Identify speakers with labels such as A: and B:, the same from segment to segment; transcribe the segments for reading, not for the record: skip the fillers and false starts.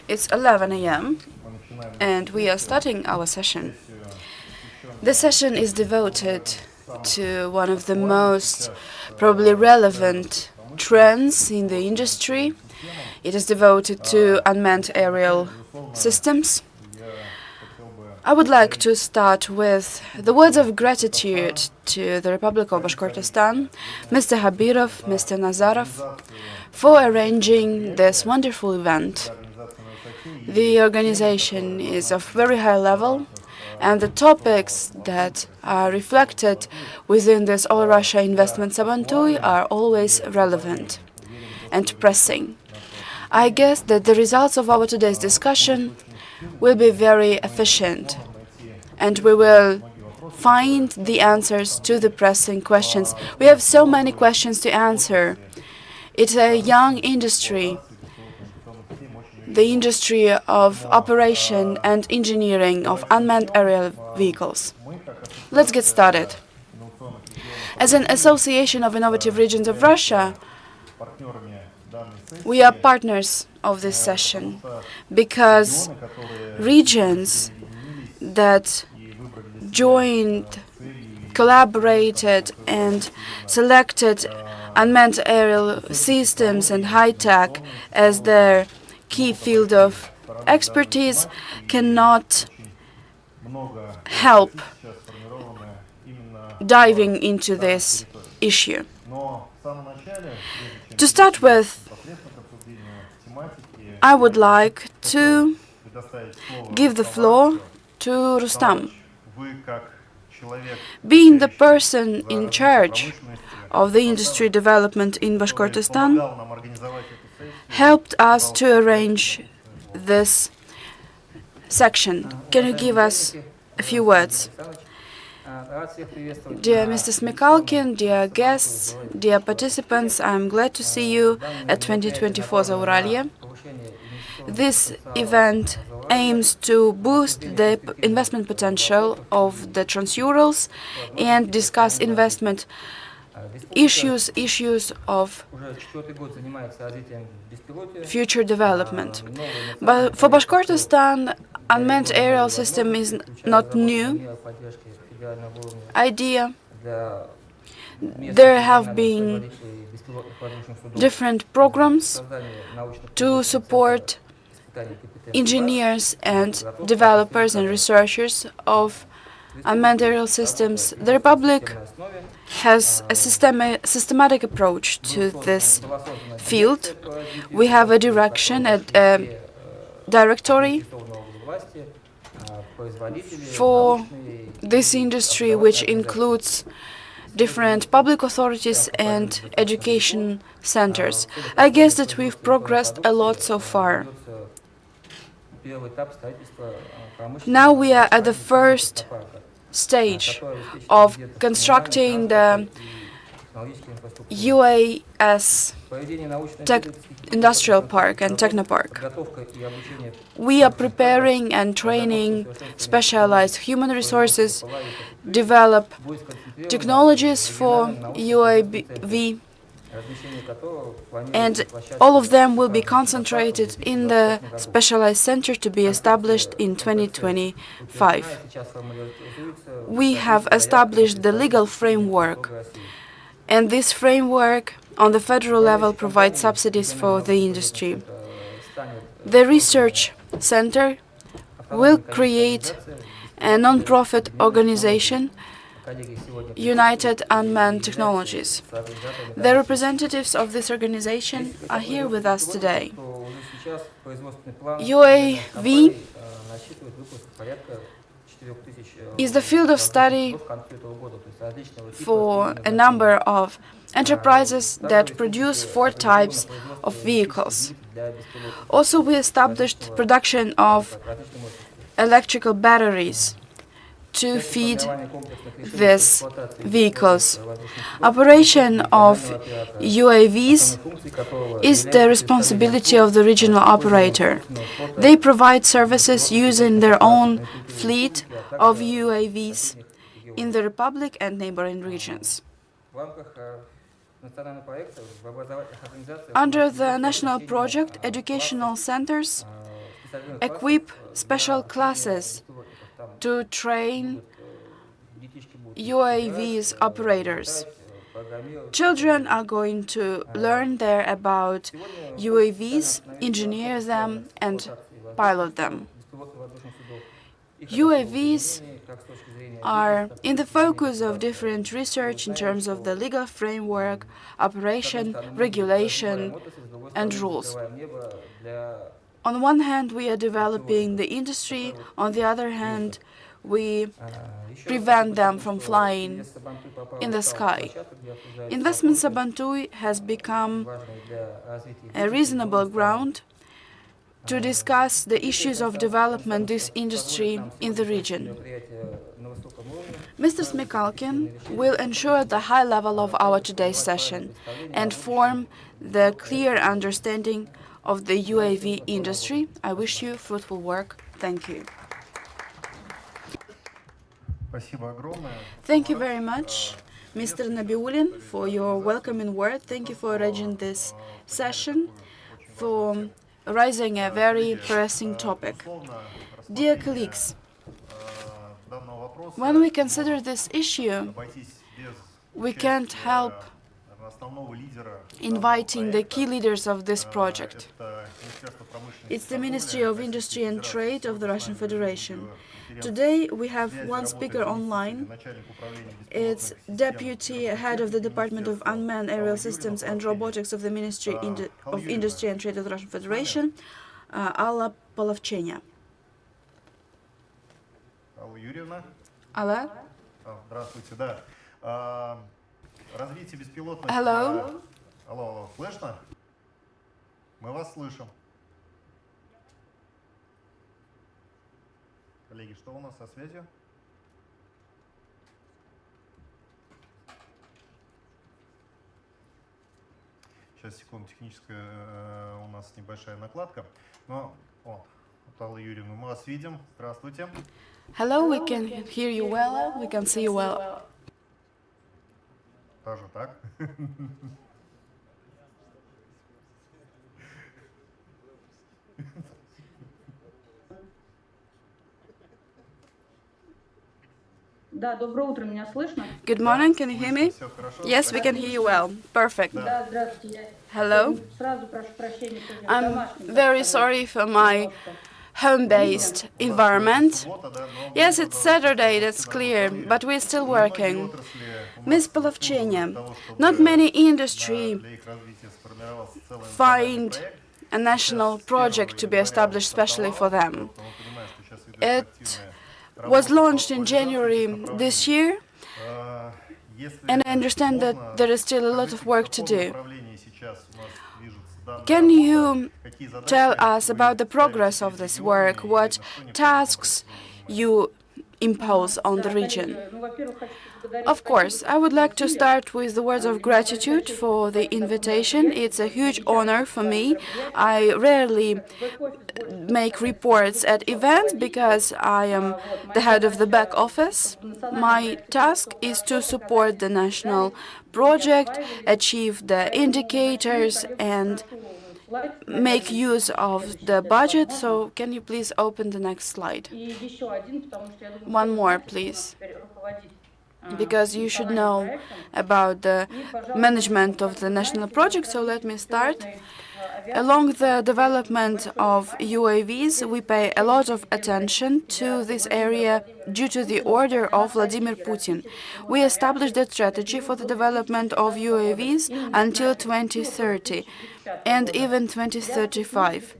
A: It's 11 a.m. and we are starting our session. The session is devoted to one of the most probably relevant trends in the industry. It is devoted to unmanned aerial systems. I would like to start with the words of gratitude to the Republic of Bashkortostan, Mr. Habirov, Mr. Nazarov, for arranging this wonderful event. The organization is of very high level, and the topics that are reflected within this All Russia Investment Sabantui are always relevant and pressing. I guess that the results of our today's discussion will be very efficient, and we will find the answers to the pressing questions. We have so many questions to answer. It's a young industry, the industry of operation and engineering of unmanned aerial vehicles. Let's get started. As an Association of Innovative Regions of Russia, we are partners of this session because regions that joined, collaborated, and selected unmanned aerial systems and high-tech as their key field of expertise cannot help diving into this issue. To start with, I would like to give the floor to Rustam. Being the person in charge of the industry development in Bashkortostan, helped us to arrange this section. Can you give us a few words? Dear Mr. Smikalkin, dear guests, dear participants, I'm glad to see you at 2024 Zauralye. This event aims to boost the investment potential of the Trans-Urals and discuss investment issues of future development. But for Bashkortostan, unmanned aerial system is not new idea. There have been different programs to support engineers and developers and researchers of unmanned aerial systems. The Republic has a systematic approach to this field. We have a direction, a directory for this industry, which includes different public authorities and education centers. I guess that we've progressed a lot so far. Now we are at the first stage of constructing the UAS industrial park and technopark. We are preparing and training specialized human resources, develop technologies for UAV, and all of them will be concentrated in the specialized center to be established in 2025. We have established the legal framework, and this framework on the federal level provides subsidies for the industry. The research center will create a non-profit organization, United Unmanned Technologies. The representatives of this organization are here with us today. UAV is the field of study for a number of enterprises that produce 4 types of vehicles. Also, we established production of electrical batteries to feed these vehicles. Operation of UAVs is the responsibility of the regional operator. They provide services using their own fleet of UAVs in the Republic and neighboring regions. Under the national project, educational centers equip special classes to train UAVs operators. Children are going to learn there about UAVs, engineer them, and pilot them. UAVs are in the focus of different research in terms of the legal framework, operation, regulation, and rules. On one hand, we are developing the industry. On the other hand, we prevent them from flying in the sky. Investment Sabantui has become a reasonable ground to discuss the issues of development this industry in the region. Mr. Smikalkin will ensure the high level of our today's session and form the clear understanding of the UAV industry. I wish you fruitful work. Thank you. Thank you very much, Mr. Nabiulin, for your welcoming word. Thank you for arranging this session, for raising a very pressing topic. Dear colleagues, when we consider this issue, we can't help inviting the key leaders of this project. It's the Ministry of Industry and Trade of the Russian Federation. Today we have one speaker online. It's Deputy Head of the Department of Unmanned Aerial Systems and Robotics of the Ministry of Industry and Trade of the Russian Federation, Alla Polovchenya.
B: Алла Юрьевна.
A: Alla?
B: Здравствуйте, да. Развитие беспилотных...
A: Hello?
B: Алло, слышно? Мы вас слышим. Коллеги, что у нас со связью? Сейчас, секунду, техническая у нас небольшая накладка. Но, Алла Юрьевна, мы вас видим. Здравствуйте.
A: Hello, we can hear you well, we can see you well.
B: Тоже так.
C: Да, доброе утро, меня слышно?
A: Good morning, can you hear me? Yes, we can hear you well. Perfect.
C: Да, здравствуйте.
A: Hello.
C: Сразу прошу прощения.
A: I'm very sorry for my home-based environment. Yes, it's Saturday, that's clear, but we're still working. Ms. Polovchenya, not many industry find a national project to be established specially for them. It was launched in January this year, and I understand that there is still a lot of work to do. Can you tell us about the progress of this work, what tasks you impose on the region.
C: Ну, во-первых, хочу поблагодарить
A: Of course, I would like to start with the words of gratitude for the invitation. It's a huge honor for me. I rarely make reports at events because I am the head of the back office. My task is to support the national project, achieve the indicators, and make use of the budget. So can you please open the next slide?
C: И еще один, потому что я думаю,
A: One
C: что
A: more,
C: вы
A: please.
C: теперь руководить
A: Because you should know about the management of the national project, so let me start. Along the development of UAVs, we pay a lot of attention to this area due to the order of Vladimir Putin. We established a strategy for the development of UAVs until 2030 and even 2035.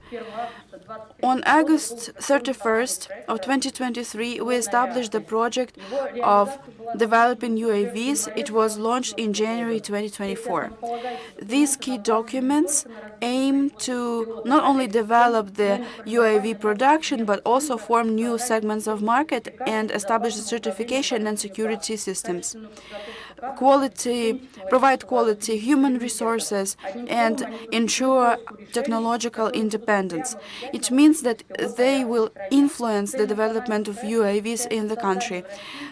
A: On August 31st of 2023, we established the project of developing UAVs. It was launched in January 2024. These key documents aim to not only develop the UAV production, but also form new segments of market and establish the certification and security systems. Provide quality human resources, and ensure technological independence. It means that they will influence the development of UAVs in the country.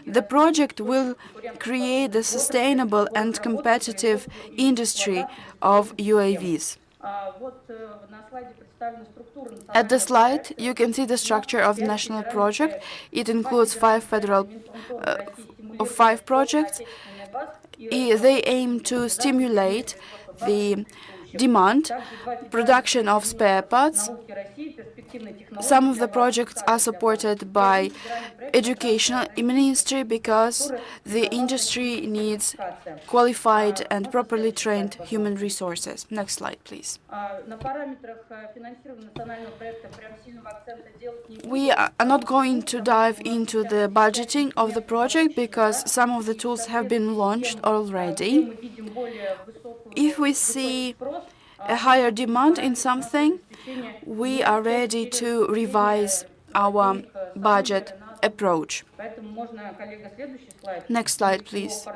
A: The project will create a sustainable and competitive industry of UAVs. At the slide, you can see the structure of the national project. It includes five projects. They aim to stimulate the demand, production of spare parts. Some of the projects are supported by Educational Ministry because the industry needs qualified and properly trained human resources. Next slide, please. We are not going to dive into the budgeting of the project because some of the tools have been launched already. If we see a higher demand in something, we are ready to revise our budget approach. Next slide, please.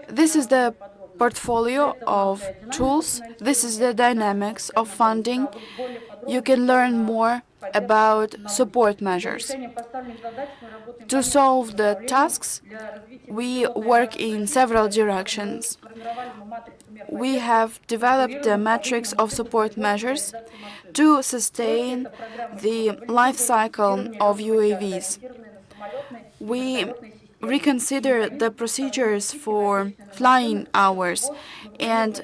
A: This is the portfolio of tools. This is the dynamics of funding. You can learn more about support measures. To solve the tasks, we work in several directions. We have developed the matrix of support measures to sustain the life cycle of UAVs. We reconsider the procedures for flying hours, and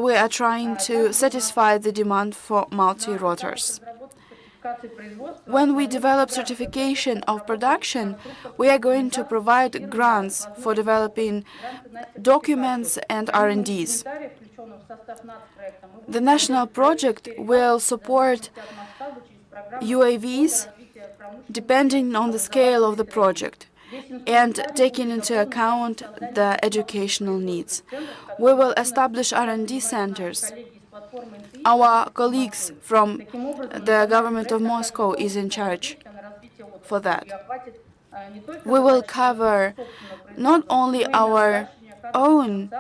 A: we are trying to satisfy the demand for multi-rotors. When we develop certification of production, we are going to provide grants for developing documents and R&Ds. The national project will support UAVs depending on the scale of the project and taking into account the educational needs. We will establish R&D centers. Our colleagues from the government of Moscow is in charge for that. We will cover not only our own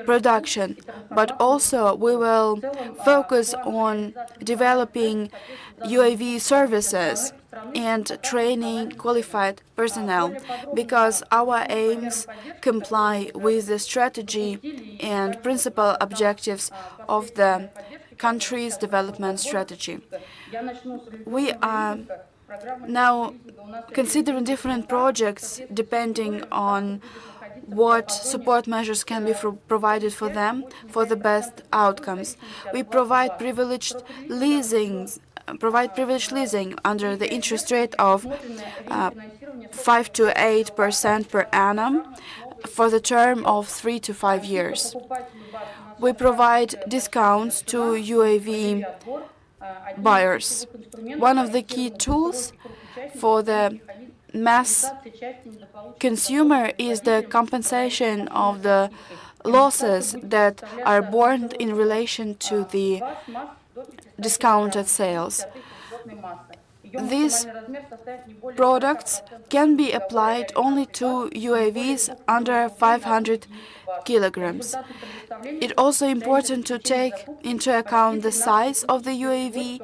A: production, but also we will focus on developing UAV services and training qualified personnel, because our aims comply with the strategy and principal objectives of the country's development strategy. We are now considering different projects depending on what support measures can be provided for them for the best outcomes. We provide privileged leasing under the interest rate of 5 to 8% per annum for the term of 3 to 5 years. We provide discounts to UAV buyers. One of the key tools for the mass consumer is the compensation of the losses that are borne in relation to the discounted sales. these products can be applied only to UAVs under 500 kilograms. It's also important to take into account the size of the UAV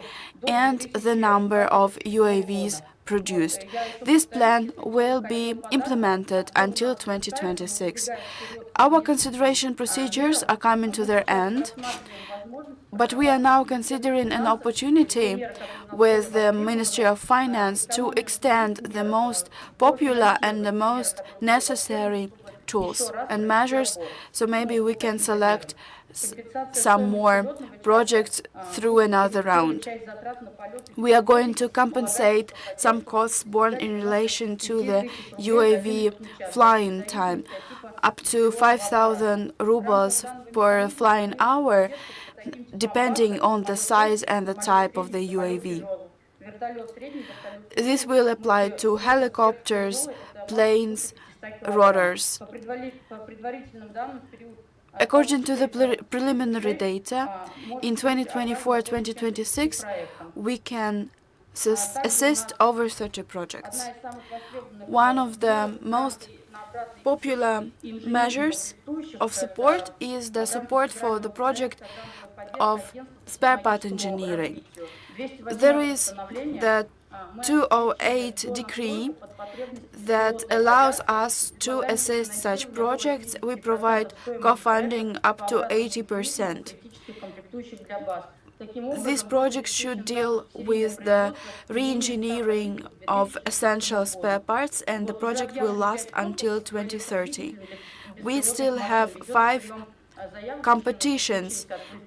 A: and the number of UAVs produced. This plan will be implemented until 2026. Our consideration procedures are coming to their end, but we are now considering an opportunity with the Ministry of Finance to extend the most popular and the most necessary tools and measures, so maybe we can select some more projects through another round. We are going to compensate some costs borne in relation to the UAV flying time, up to 5,000 rubles per flying hour, depending on the size and the type of the UAV. This will apply to helicopters, planes, rotors. According to the preliminary data, in 2024-2026, we can assist over 30 projects. One of the most popular measures of support is the support for the project of spare part engineering. There is the 208 decree that allows us to assist such projects. We provide co-funding up to 80%. These projects should deal with the re-engineering of essential spare parts, and the project will last until 2030. We still have 5 competitions.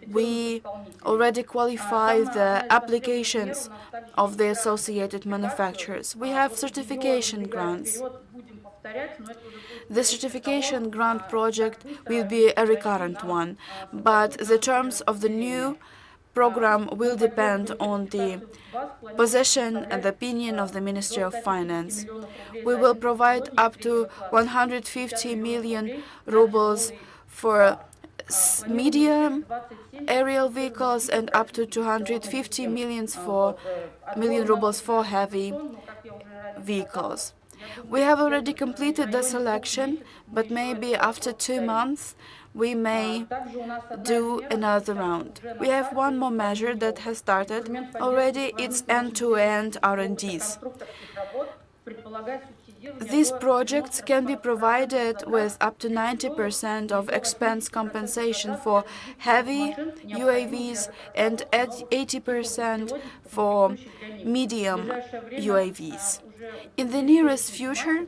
A: We already qualify the applications of the associated manufacturers. We have certification grants. The certification grant project will be a recurrent one, but the terms of the new program will depend on the position and the opinion of the Ministry of Finance. We will provide up to 150 million rubles for medium aerial vehicles and up to 250 million rubles for heavy vehicles. We have already completed the selection, but maybe after 2 months we may do another round. We have one more measure that has started already. It's end-to-end R&Ds. These projects can be provided with up to 90% of expense compensation for heavy UAVs and 80% for medium UAVs. In the nearest future,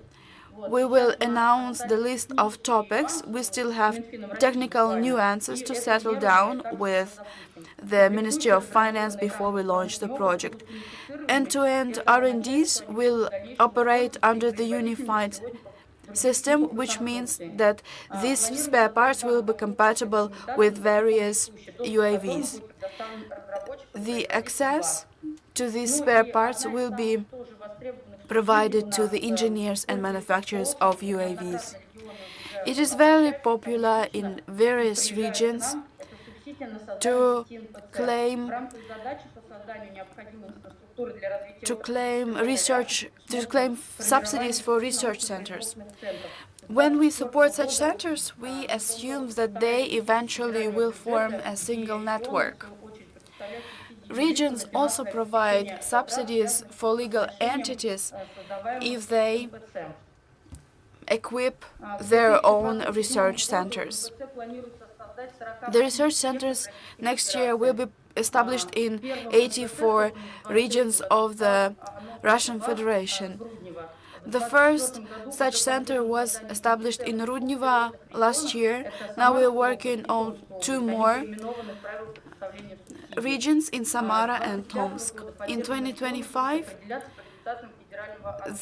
A: we will announce the list of topics. We still have technical nuances to settle down with the Ministry of Finance before we launch the project. End-to-end R&Ds will operate under the unified system, which means that these spare parts will be compatible with various UAVs. The access to these spare parts will be provided to the engineers and manufacturers of UAVs. It is very popular in various regions to claim subsidies for research centers. When we support such centers, we assume that they eventually will form a single network. Regions also provide subsidies for legal entities if they equip their own research centers. The research centers next year will be established in 84 regions of the Russian Federation. The first such center was established in Rudnevo last year. Now we are working on 2 more regions in Samara and Tomsk. In 2025,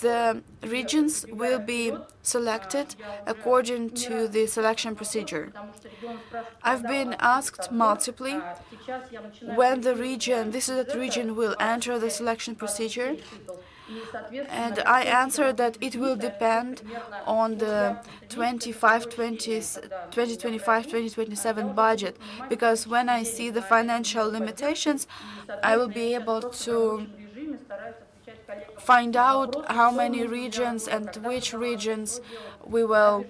A: the regions will be selected according to the selection procedure. I've been asked multiply when the region will enter the selection procedure, and I answer that it will depend on the 2025-2027 budget, because when I see the financial limitations, I will be able to find out how many regions and which regions we will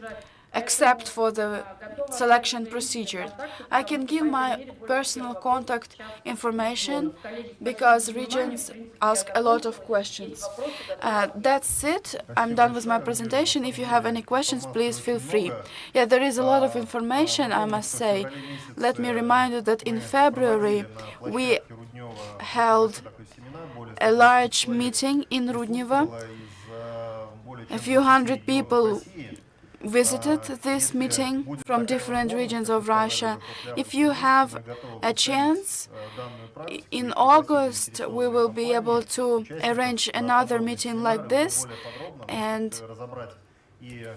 A: accept for the selection procedure. I can give my personal contact information because regions ask a lot of questions. That's it. I'm done with my presentation. If you have any questions, please feel free. Yeah, there is a lot of information, I must say. Let me remind you that in February we held a large meeting in Rudnevo. A few hundred people visited this meeting from different regions of Russia. If you have a chance, in August we will be able to arrange another meeting like this, and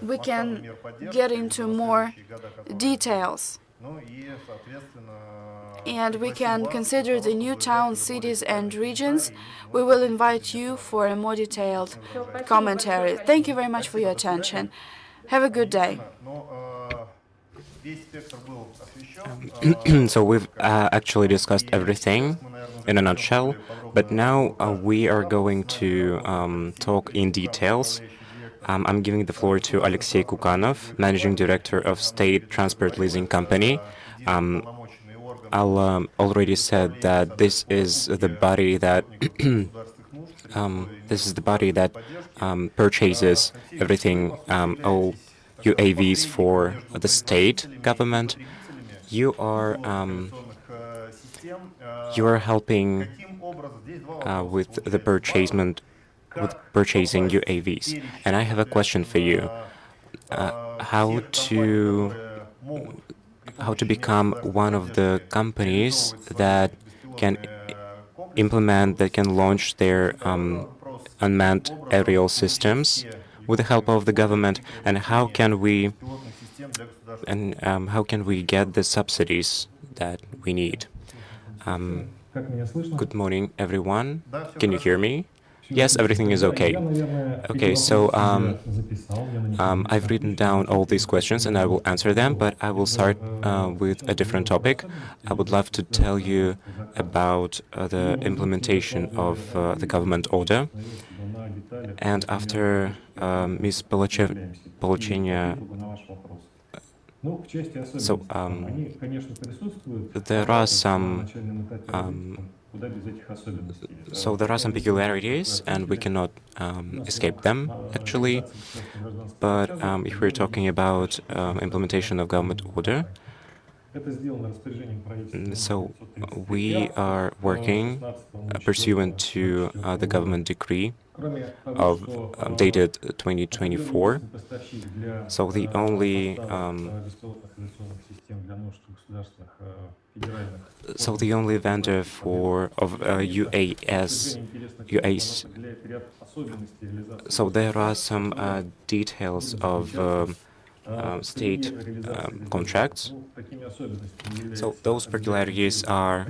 A: we can get into more details. And we can consider the new towns, cities, and regions. We will invite you for a more detailed commentary. Thank you very much for your attention. Have a good day.
D: So we've actually discussed everything in a nutshell, but now we are going to talk in details. I'm giving the floor to Alexey Kukanov, Managing Director of State Transport Leasing Company. I'll already said that this is the body that purchases everything, all UAVs for the state government. You are helping with the purchasing UAVs, and I have a question for you: how to become one of the companies that can launch their unmanned aerial systems with the help of the government, and how can we get the subsidies that we need? Good morning, everyone. Can you hear me? Yes, everything is okay. Okay, so I've written down all these questions and I will answer them, but I will start with a different topic. I would love to tell you about the implementation of the government order. And after Ms. Polochenya, so there are some peculiarities, and we cannot escape them, actually. But if we're talking about implementation of government order, so we are working pursuant to the government decree of dated 2024. So the only vendor of UAS. So there are some details of state contracts. So those peculiarities are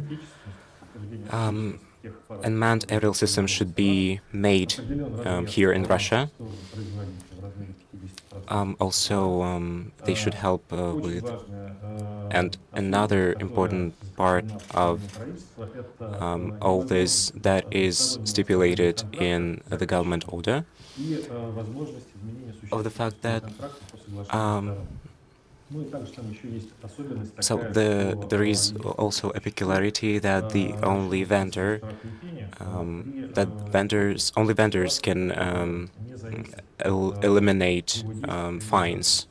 D: unmanned aerial systems should be made here in Russia. Also, they should help with, and another important part of all this that is stipulated in the government order, of the fact that so there is also a peculiarity that the only vendors can eliminate fines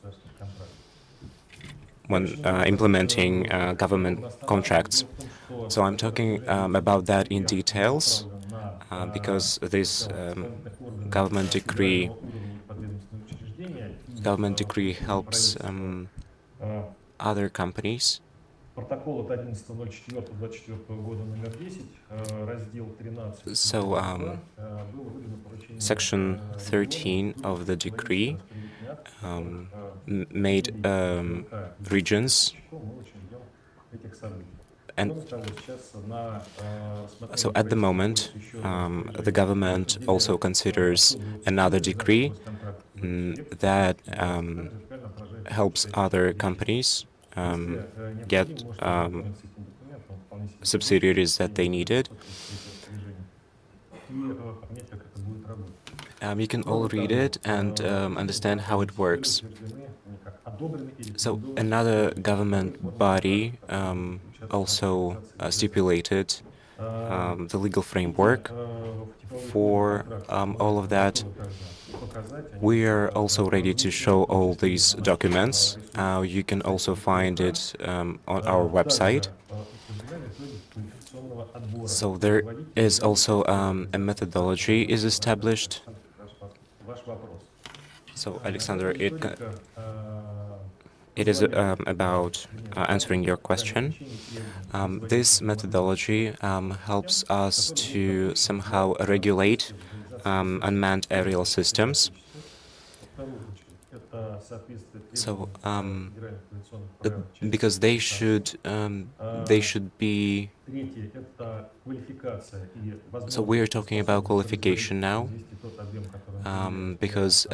D: when implementing government contracts. So I'm talking about that in details because this government decree helps other companies. So Section 13 of the decree made regions, and so at the moment the government also considers another decree that helps other companies get subsidiaries that they needed. You can all read it and understand how it works. So another government body also stipulated the legal framework for all of that. We are also ready to show all these documents. You can also find it on our website. So there is also a methodology is established. So Alexander, it is about answering your question. This methodology helps us to somehow regulate unmanned aerial systems. So, because they should be. So we are talking about qualification now, because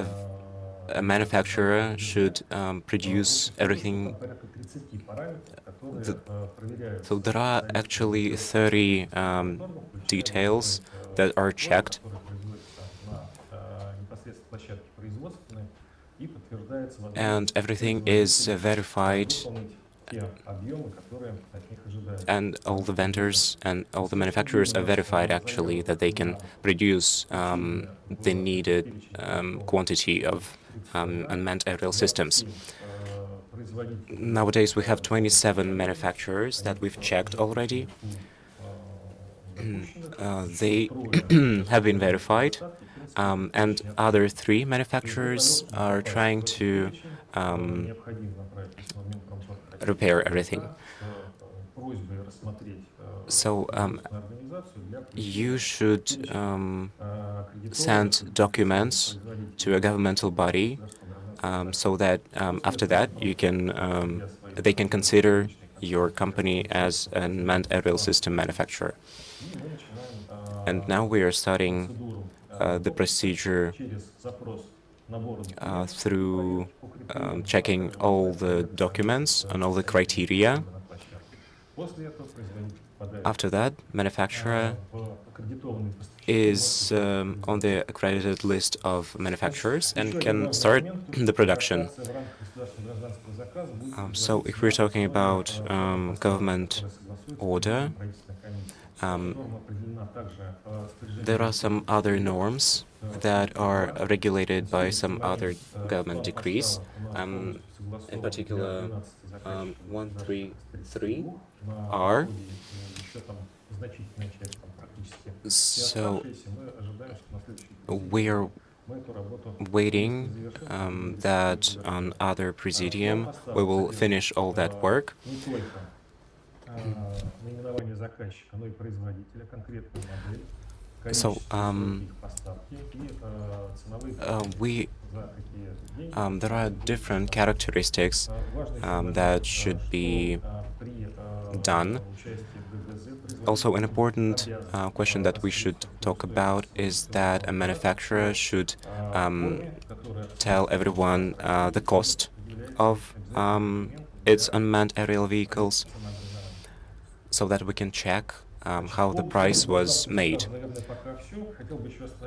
D: a manufacturer should produce everything. So there are actually 30 details that are checked. And everything is verified, and all the vendors and all the manufacturers are verified actually that they can produce the needed quantity of unmanned aerial systems. Nowadays we have 27 manufacturers that we've checked already. They have been verified. And other 3 manufacturers are trying to repair everything. So you should send documents to a governmental body so that after that you can they can consider your company as an unmanned aerial system manufacturer. And now we are starting the procedure through checking all the documents and all the criteria. After that, manufacturer is on the accredited list of manufacturers and can start the production. So if we're talking about government order, there are some other norms that are regulated by some other government decrees, in particular 133R. So we are waiting that on other presidium we will finish all that work. So there are different characteristics that should be done. Also, an important question that we should talk about is that a manufacturer should tell everyone the cost of its unmanned aerial vehicles, so that we can check how the price was made.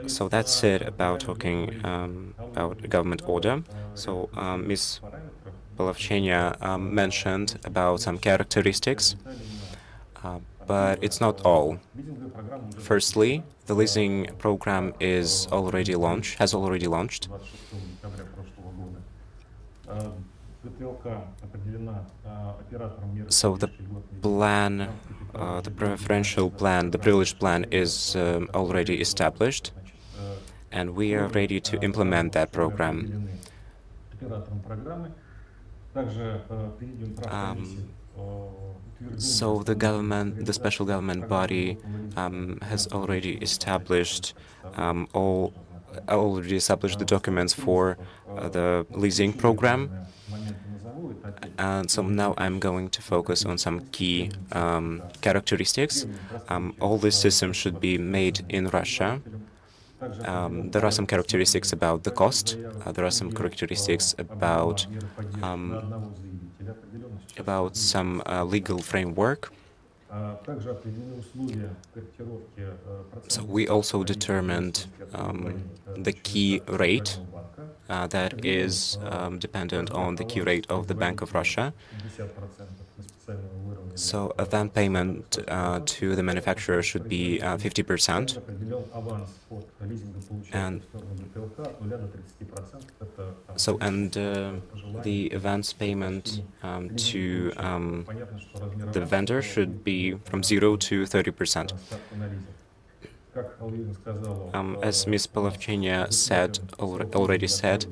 D: So that's it about talking about government order. So Ms. Polovchenya mentioned about some characteristics, but it's not all. Firstly, the leasing program is already launched, has already launched. So the plan, the preferential plan, the privilege plan is already established, and we are ready to implement that program. So the government, the special government body has already established the documents for the leasing program. And so now I'm going to focus on some key characteristics. All these systems should be made in Russia. There are some characteristics about the cost. There are some characteristics about some legal framework. So we also determined the key rate that is dependent on the key rate of the Bank of Russia. So then payment to the manufacturer should be 50%. And so, the advance payment to the vendor should be from 0 to 30%. As Ms. Polovchenya already said,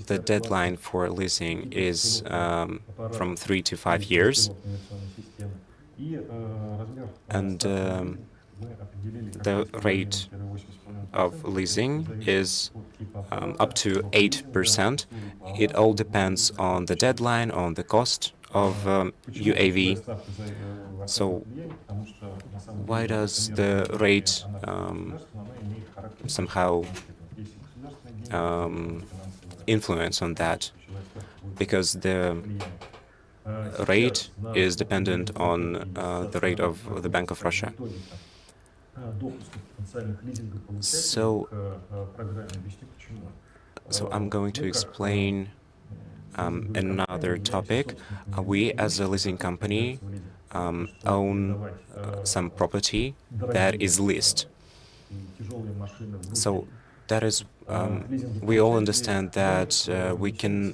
D: the deadline for leasing is from 3 to 5 years, and the rate of leasing is up to 8%. It all depends on the deadline, on the cost of UAV. So why does the rate somehow influence on that? Because the rate is dependent on the rate of the Bank of Russia. So I'm going to explain another topic. We, as a leasing company, own some property that is leased. So that is, we all understand that we can,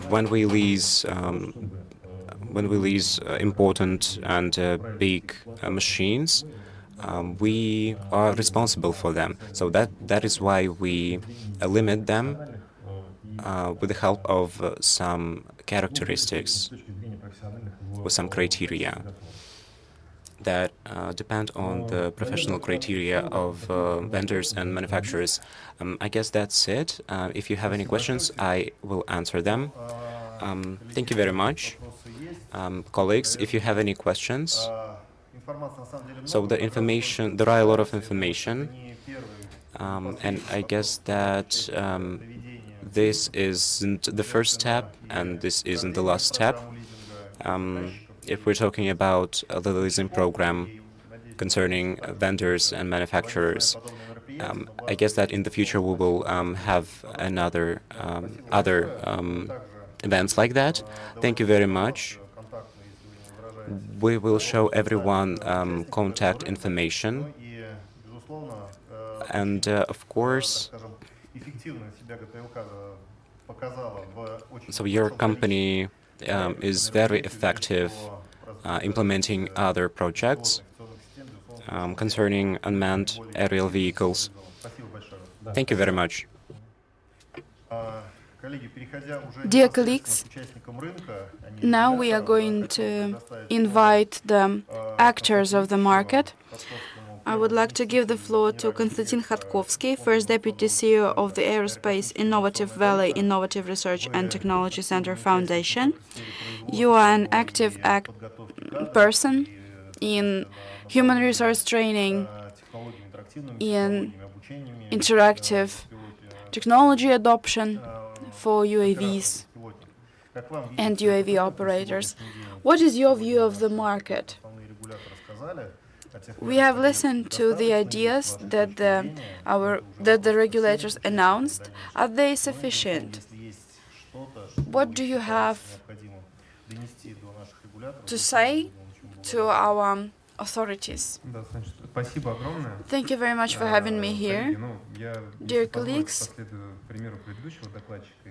D: when we lease important and big machines, we are responsible for them. So that is why we limit them with the help of some characteristics, with some criteria that depend on the professional criteria of vendors and manufacturers. I guess that's it. If you have any questions, I will answer them. Thank you very much. Colleagues, if you have any questions. So the information, there are a lot of information, and I guess that this isn't the first step, and this isn't the last step. If we're talking about the leasing program concerning vendors and manufacturers, I guess that in the future we will have other events like that. Thank you very much. We will show everyone contact information, and of course, so your company is very effective implementing other projects concerning unmanned aerial vehicles. Thank you very much.
A: Dear colleagues, now we are going to invite the actors of the market. I would like to give the floor to Konstantin Khatkovsky, First Deputy CEO of the Aerospace Innovative Valley Innovative Research and Technology Center Foundation. You are an active person in human resource training, in interactive technology adoption for UAVs and UAV operators. What is your view of the market? We have listened to the ideas that the regulators announced. Are they sufficient? What do you have to say to our authorities? Thank you very much for having me here. Dear colleagues,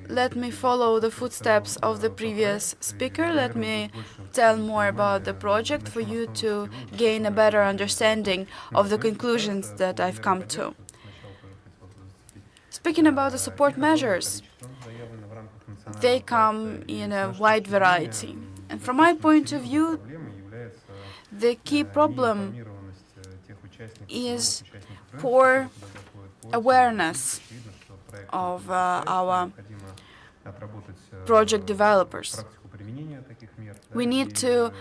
A: let me follow the footsteps of the previous speaker. Let me tell more about the project for you to gain a better understanding of the conclusions that I've come to. Speaking about the support measures, they come in a wide variety. And from my point of view, the key problem is poor awareness of our project developers. We need to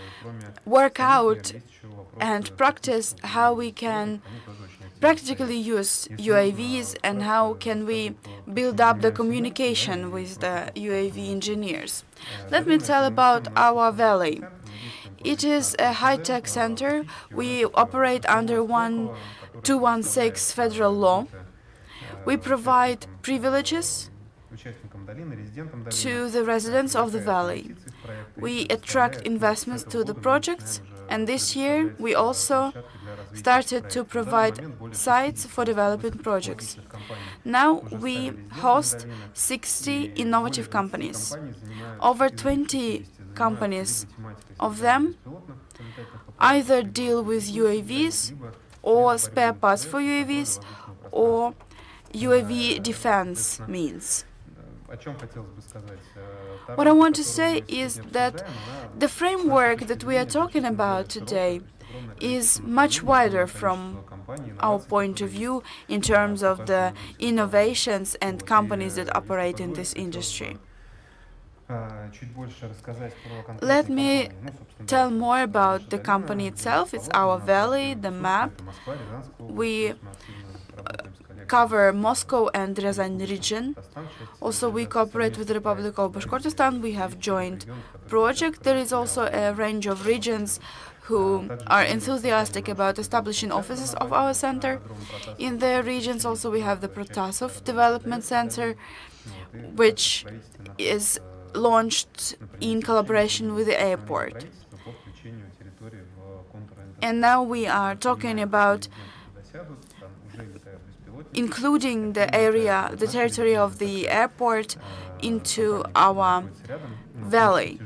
A: work out and practice how we can practically use UAVs and how can we build up the communication with the UAV engineers. Let me tell about our valley. It is a high-tech center. We operate under 216 federal law. We provide privileges to the residents of the valley. We attract investments to the projects, and this year we also started to provide sites for development projects. Now we host 60 innovative companies. Over 20 companies of them either deal with UAVs or spare parts for UAVs or UAV defense means. What I want to say is that the framework that we are talking about today is much wider from our point of view in terms of the innovations and companies that operate in this industry. Let me tell more about the company itself. It's our valley, the map. We cover Moscow and Ryazan region. Also, we cooperate with the Republic of Bashkortostan. We have joint project. There is also a range of regions who are enthusiastic about establishing offices of our center. In the regions also we have the Protasov Development Center, which is launched in collaboration with the airport. And now we are talking about including the area, the territory of the airport into our valley.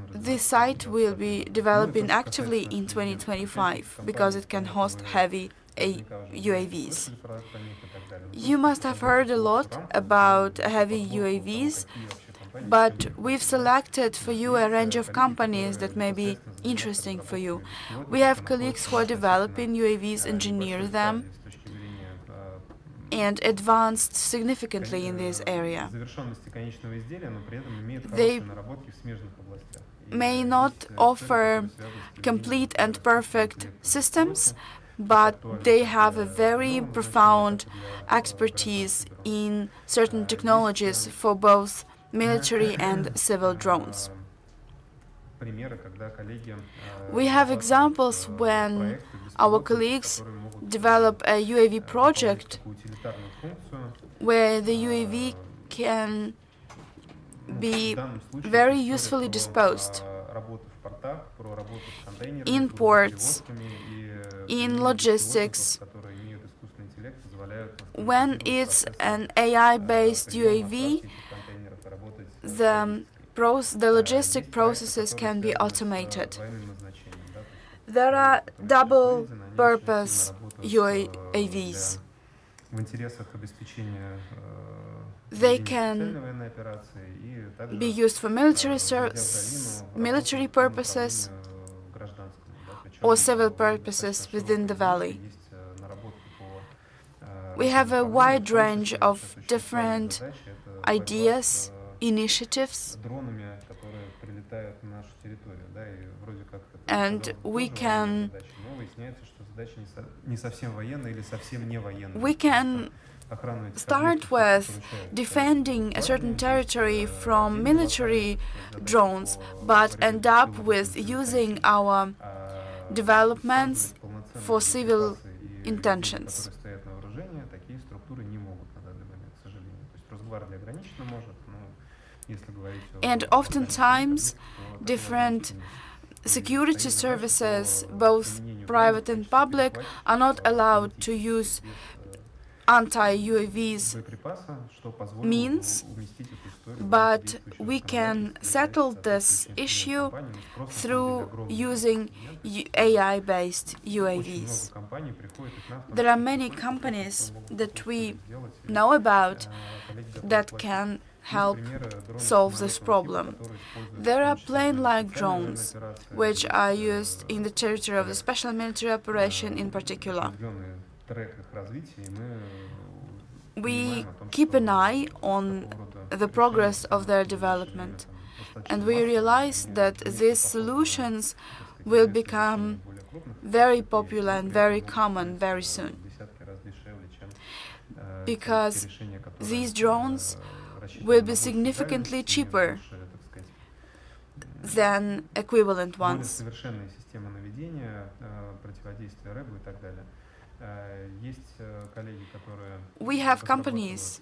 A: This site will be developing actively in 2025 because it can host heavy UAVs. You must have heard a lot about heavy UAVs, but we've selected for you a range of companies that may be interesting for you. We have colleagues who are developing UAVs, engineer them, and advanced significantly in this area. They may not offer complete and perfect systems, but they have a very profound expertise in certain technologies for both military and civil drones. We have examples when our colleagues develop a UAV project where the UAV can be very usefully disposed in ports, in logistics. When it's an AI-based UAV, the logistic processes can be automated. There are double-purpose UAVs. They can be used for military purposes or civil purposes within the valley. We have a wide range of different ideas, initiatives, and we can start with defending a certain territory from military drones, but end up with using our developments for civil intentions. And oftentimes, different security services, both private and public, are not allowed to use anti-UAVs means, but we can settle this issue through using AI-based UAVs. There are many companies that we know about that can help solve this problem. There are plane-like drones, which are used in the territory of the special military operation in particular. We keep an eye on the progress of their development, and we realize that these solutions will become very popular and very common very soon, because these drones will be significantly cheaper than equivalent
B: более
A: ones.
B: совершенные системы наведения, противодействия рэбу и так далее. Есть коллеги, которые
A: We have companies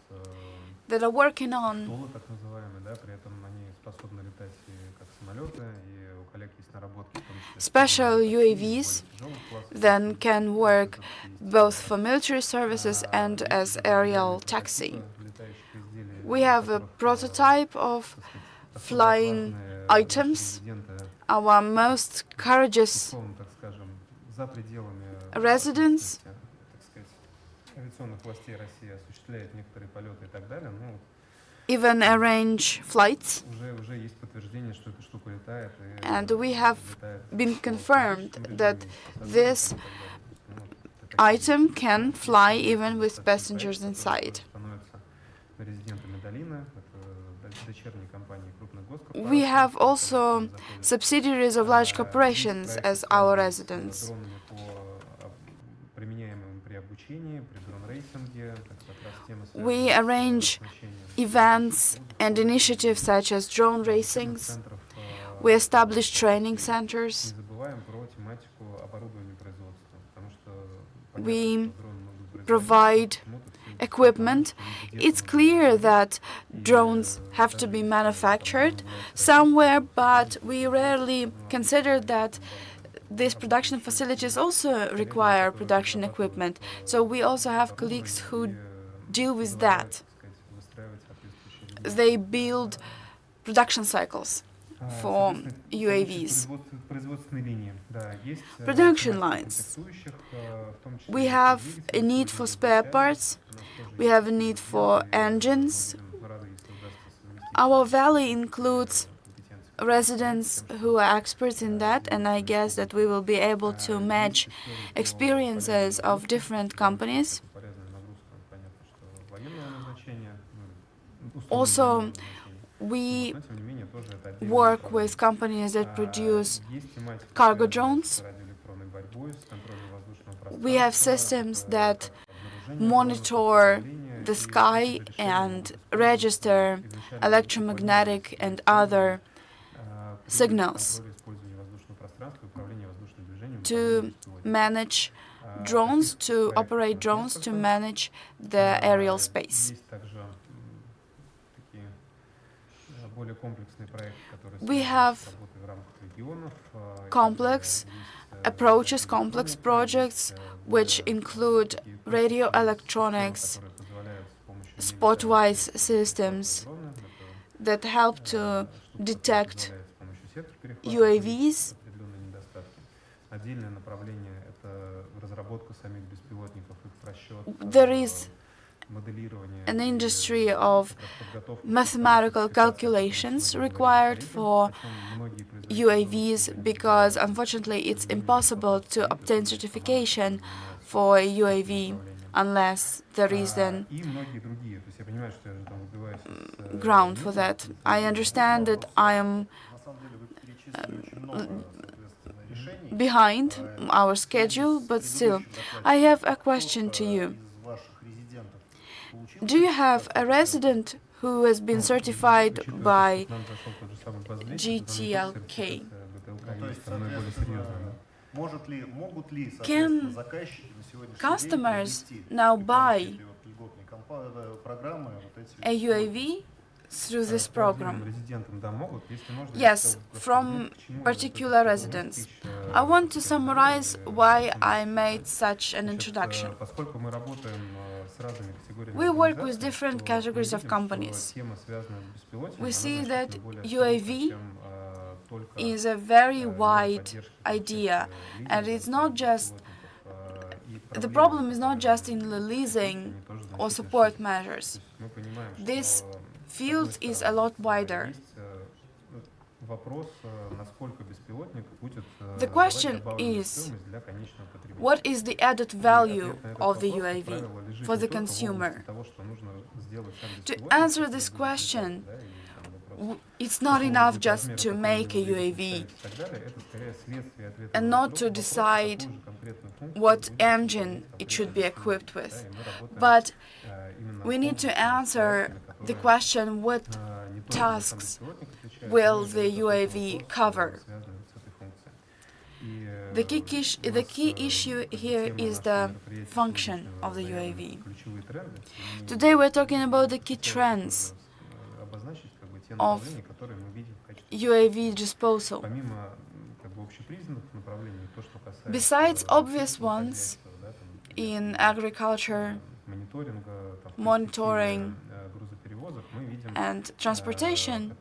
A: that are working on
B: ТОЛы, так называемые, да, при этом они способны летать и как самолеты, и у коллег есть наработки, в том числе
A: special
B: в более
A: UAVs
B: тяжелых классах.
A: that can work both for military services and as aerial taxi.
B: Летающих изделий,
A: We have a prototype of flying items. Our most courageous
B: условно, так скажем, за пределами
A: residents
B: так сказать, авиационных властей России осуществляет некоторые полеты и так далее, ну,
A: even arrange flights,
B: уже есть подтверждение, что эта штука летает. И
A: and we have
B: летает
A: been
B: в
A: confirmed
B: режиме
A: that this
B: пассажиров и так далее. Ну, это такие
A: item can fly even with passengers inside.
B: становятся резидентами долины, это дочерние компании крупных госкорпораций.
A: We have also
B: заходят
A: subsidiaries of large corporations as our residents.
B: дронами применяемыми при обучении, при дрон-рейсинге, как раз тема,
A: We
B: связанная
A: arrange
B: с оснащением
A: events and initiatives such as drone racings.
B: центров.
A: We establish training
B: Не
A: centers.
B: забываем про тематику оборудования производства, потому что
A: We
B: понятно, что дроны нужно
A: provide
B: производить,
A: equipment. It's clear that drones have to be manufactured somewhere, but we rarely consider that these production facilities also require production equipment. So we also have colleagues who deal with that. They build production cycles for UAVs.
B: производственные линии, да, есть
A: Production lines. We have a need for spare parts. We have a need for engines. Our valley includes residents who are experts in that, and I guess that we will be able to match experiences of different companies. Also, we work with companies that produce cargo drones. We have systems that monitor the sky and register electromagnetic and other signals to manage drones, to operate drones, to manage the aerial space. We have complex approaches, complex projects, which include radio electronics, spot-wise systems that help to detect UAVs. There is an industry of mathematical calculations required for UAVs because unfortunately it's impossible to obtain certification for a UAV unless there is then ground for that. I understand that I am behind our schedule, but still, I have a question to you. Do you have a resident who has been certified by GTLK? Can customers now buy a UAV through this program? Yes, from particular residents. I want to summarize why I made such an introduction. We work with different categories of companies. We see that UAV is a very wide idea, and it's not just the problem is not just in the leasing or support measures. This field is a lot wider. The question is, what is the added value of the UAV for the consumer? To answer this question, it's not enough just to make a UAV and not to decide what engine it should be equipped with. But we need to answer the question what tasks will the UAV cover? The key issue here is the function of the UAV. Today we're talking about the key trends of UAV disposal. Besides obvious ones in agriculture, monitoring, and transportation,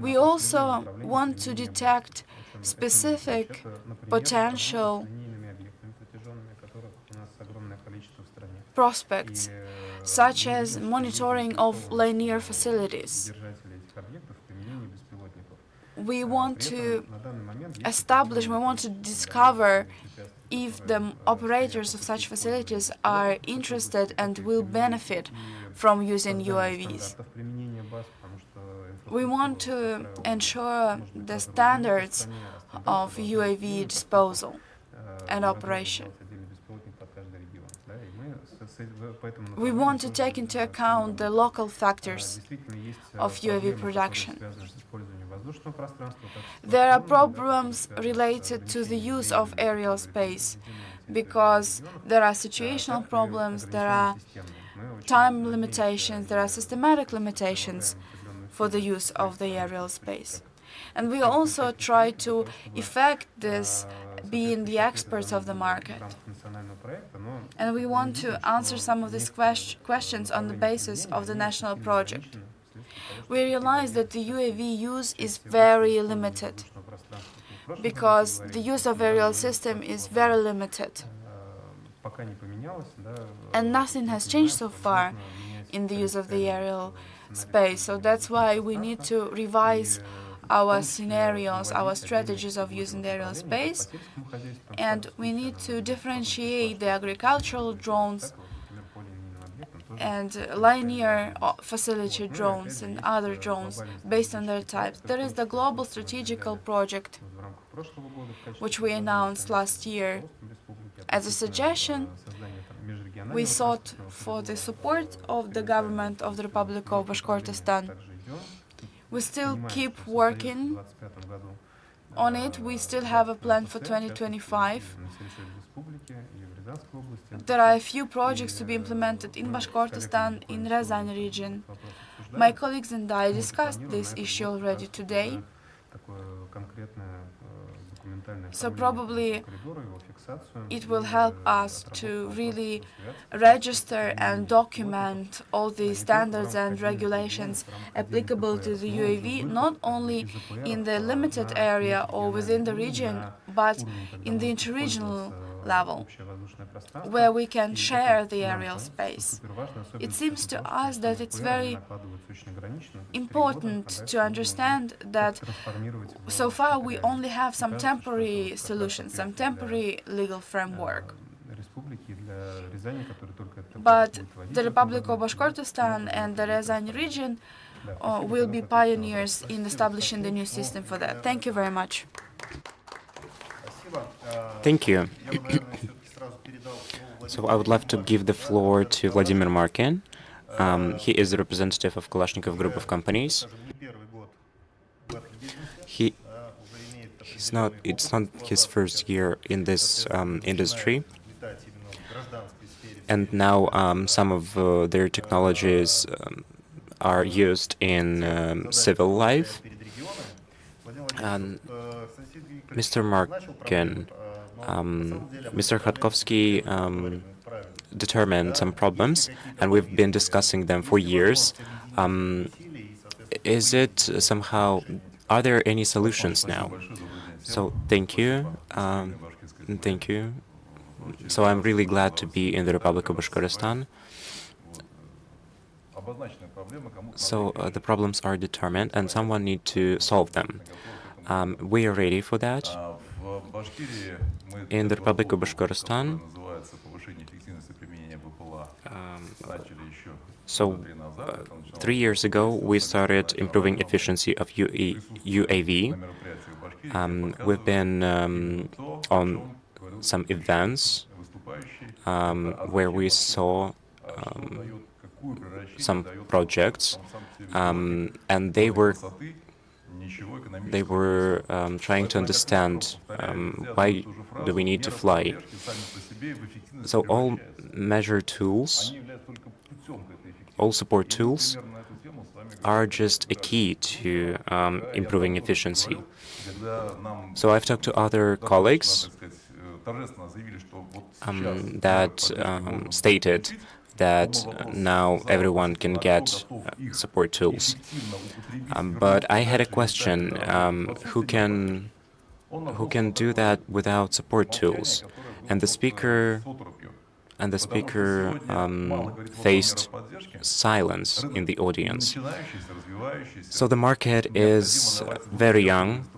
A: we also want to detect specific potential prospects, such as monitoring of linear facilities. We want to discover if the operators of such facilities are interested and will benefit from using UAVs. We want to ensure the standards of UAV disposal and operation. We want to take into account the local factors of UAV production. There are problems related to the use of aerial space because there are situational problems, there are time limitations, there are systematic limitations for the use of the aerial space. And we also try to effect this being the experts of the market. And we want to answer some of these questions on the basis of the national project. We realize that the UAV use is very limited because the use of aerial system is very limited. And nothing has changed so far in the use of the aerial space. So that's why we need to revise our scenarios, our strategies of using the aerial space, and we need to differentiate the agricultural drones and linear facility drones and other drones based on their types. There is the Global Strategical Project, which we announced last year. As a suggestion, we sought for the support of the government of the Republic of Bashkortostan. We still keep working on it. We still have a plan for 2025. There are a few projects to be implemented in Bashkortostan, in Ryazan region. My colleagues and I discussed this issue already today. So probably it will help us to really register and document all the standards and regulations applicable to the UAV, not only in the limited area or within the region, but in the interregional level, where we can share the aerial space. It seems to us that it's very important to understand that so far we only have some temporary solutions, some temporary legal framework. But the Republic of Bashkortostan and the Ryazan region will be pioneers in establishing the new system for that. Thank you very much.
D: Thank you. So I would love to give the floor to Vladimir Markin. He is the representative of Kalashnikov Group of companies. It's not his first year in this industry. And now some of their technologies are used in civil life. Mr. Markin, Mr. Khatkovsky determined some problems, and we've been discussing them for years. Is it somehow, are there any solutions now? So thank you. Thank you. So I'm really glad to be in the Republic of Bashkortostan. So the problems are determined, and someone needs to solve them. We are ready for that. In the Republic of Bashkortostan, so 3 years ago, we started improving efficiency of UAV. We've been on some events where we saw some projects and they were trying to understand why do we need to fly. So all measure tools, all support tools are just a key to improving efficiency. So I've talked to other colleagues that stated that now everyone can get support tools. But I had a question: who can do that without support tools? And the speaker faced silence in the audience. So the market is very young,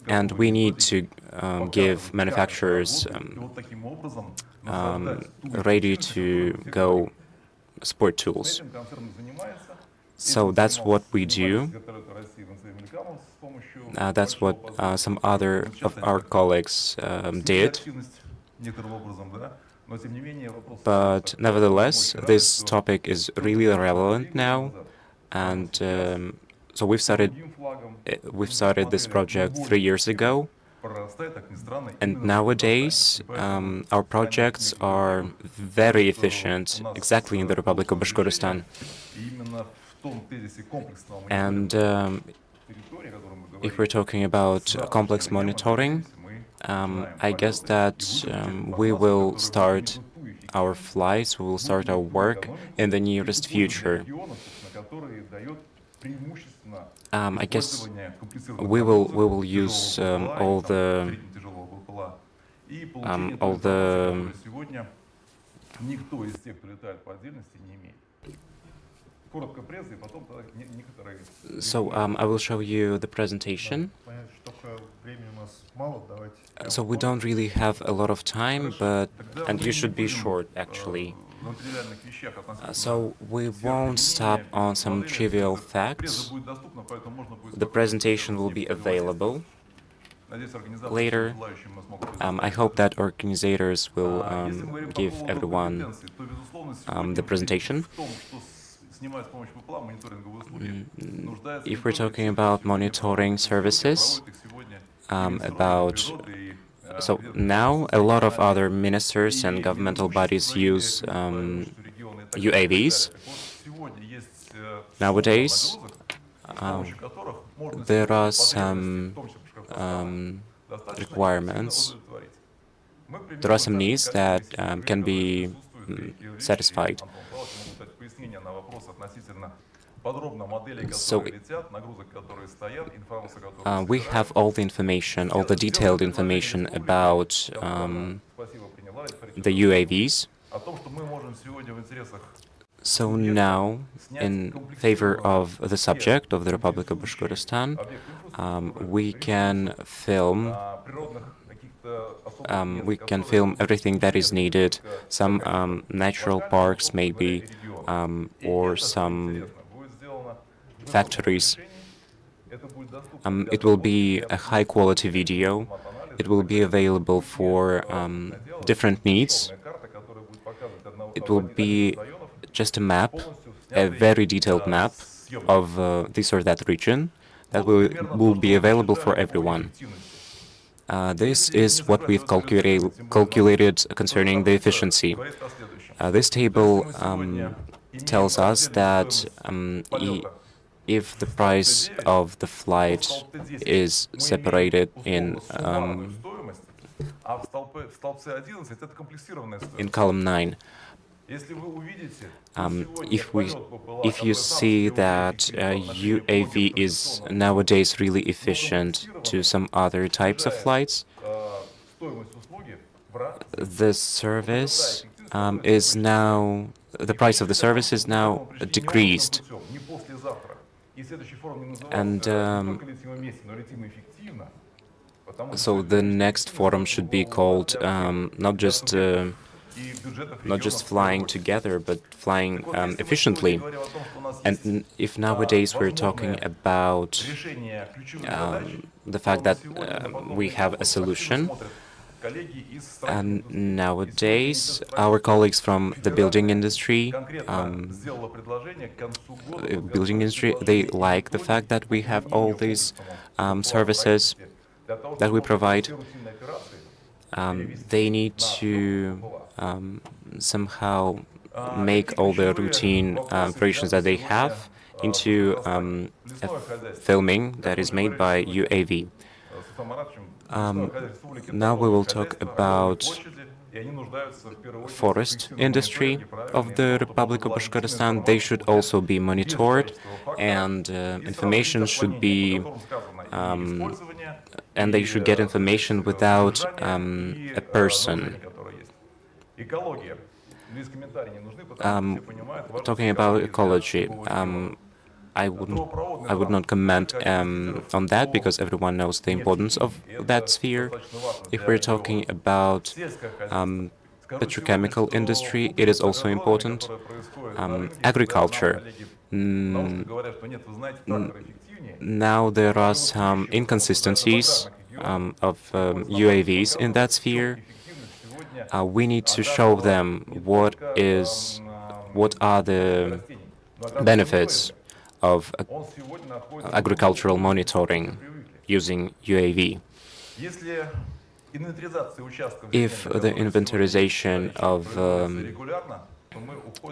D: and we need to give manufacturers ready-to-go support tools. So that's what we do. That's what some other of our colleagues did. But nevertheless, this topic is really relevant now, and so we've started this project 3 years ago, and nowadays our projects are very efficient, exactly in the Republic of Bashkortostan. And if we're talking about complex monitoring, I guess that we will start our flights, we will start our work in the nearest future. I guess we will use all the So I will show you the presentation. So we don't really have a lot of time, and you should be short, actually. So we won't stop on some trivial facts. The presentation will be available later. I hope that organizers will give everyone the presentation. If we're talking about monitoring services, so now a lot of other ministers and governmental bodies use UAVs. Nowadays, there are some requirements. There are some needs that can be satisfied. So we have all the information, all the detailed information about the UAVs. So now, in favor of the subject of the Republic of Bashkortostan, we can film everything that is needed, some natural parks maybe, or some factories. It will be a high-quality video. It will be available for different needs. It will be just a map, a very detailed map of this or that region that will be available for everyone. This is what we've calculated concerning the efficiency. This table tells us that if the price of the flight is separated in column 9, if you see that UAV is nowadays really efficient to some other types of flights, the service the price of the service is now decreased. And so the next forum should be called not just flying together, but flying efficiently. And if nowadays we're talking about the fact that we have a solution, And nowadays, our colleagues from the building industry, they like the fact that we have all these services that we provide. They need to somehow make all the routine operations that they have into a filming that is made by UAV. Now we will talk about forest industry of the Republic of Bashkortostan. They should also be monitored, and information should be and they should get information without a person. Talking about ecology, I would not comment on that because everyone knows the importance of that sphere. If we're talking about petrochemical industry, it is also important. Agriculture. Now there are some inconsistencies of UAVs in that sphere. We need to show them what are the benefits of agricultural monitoring using UAV. If the inventarization of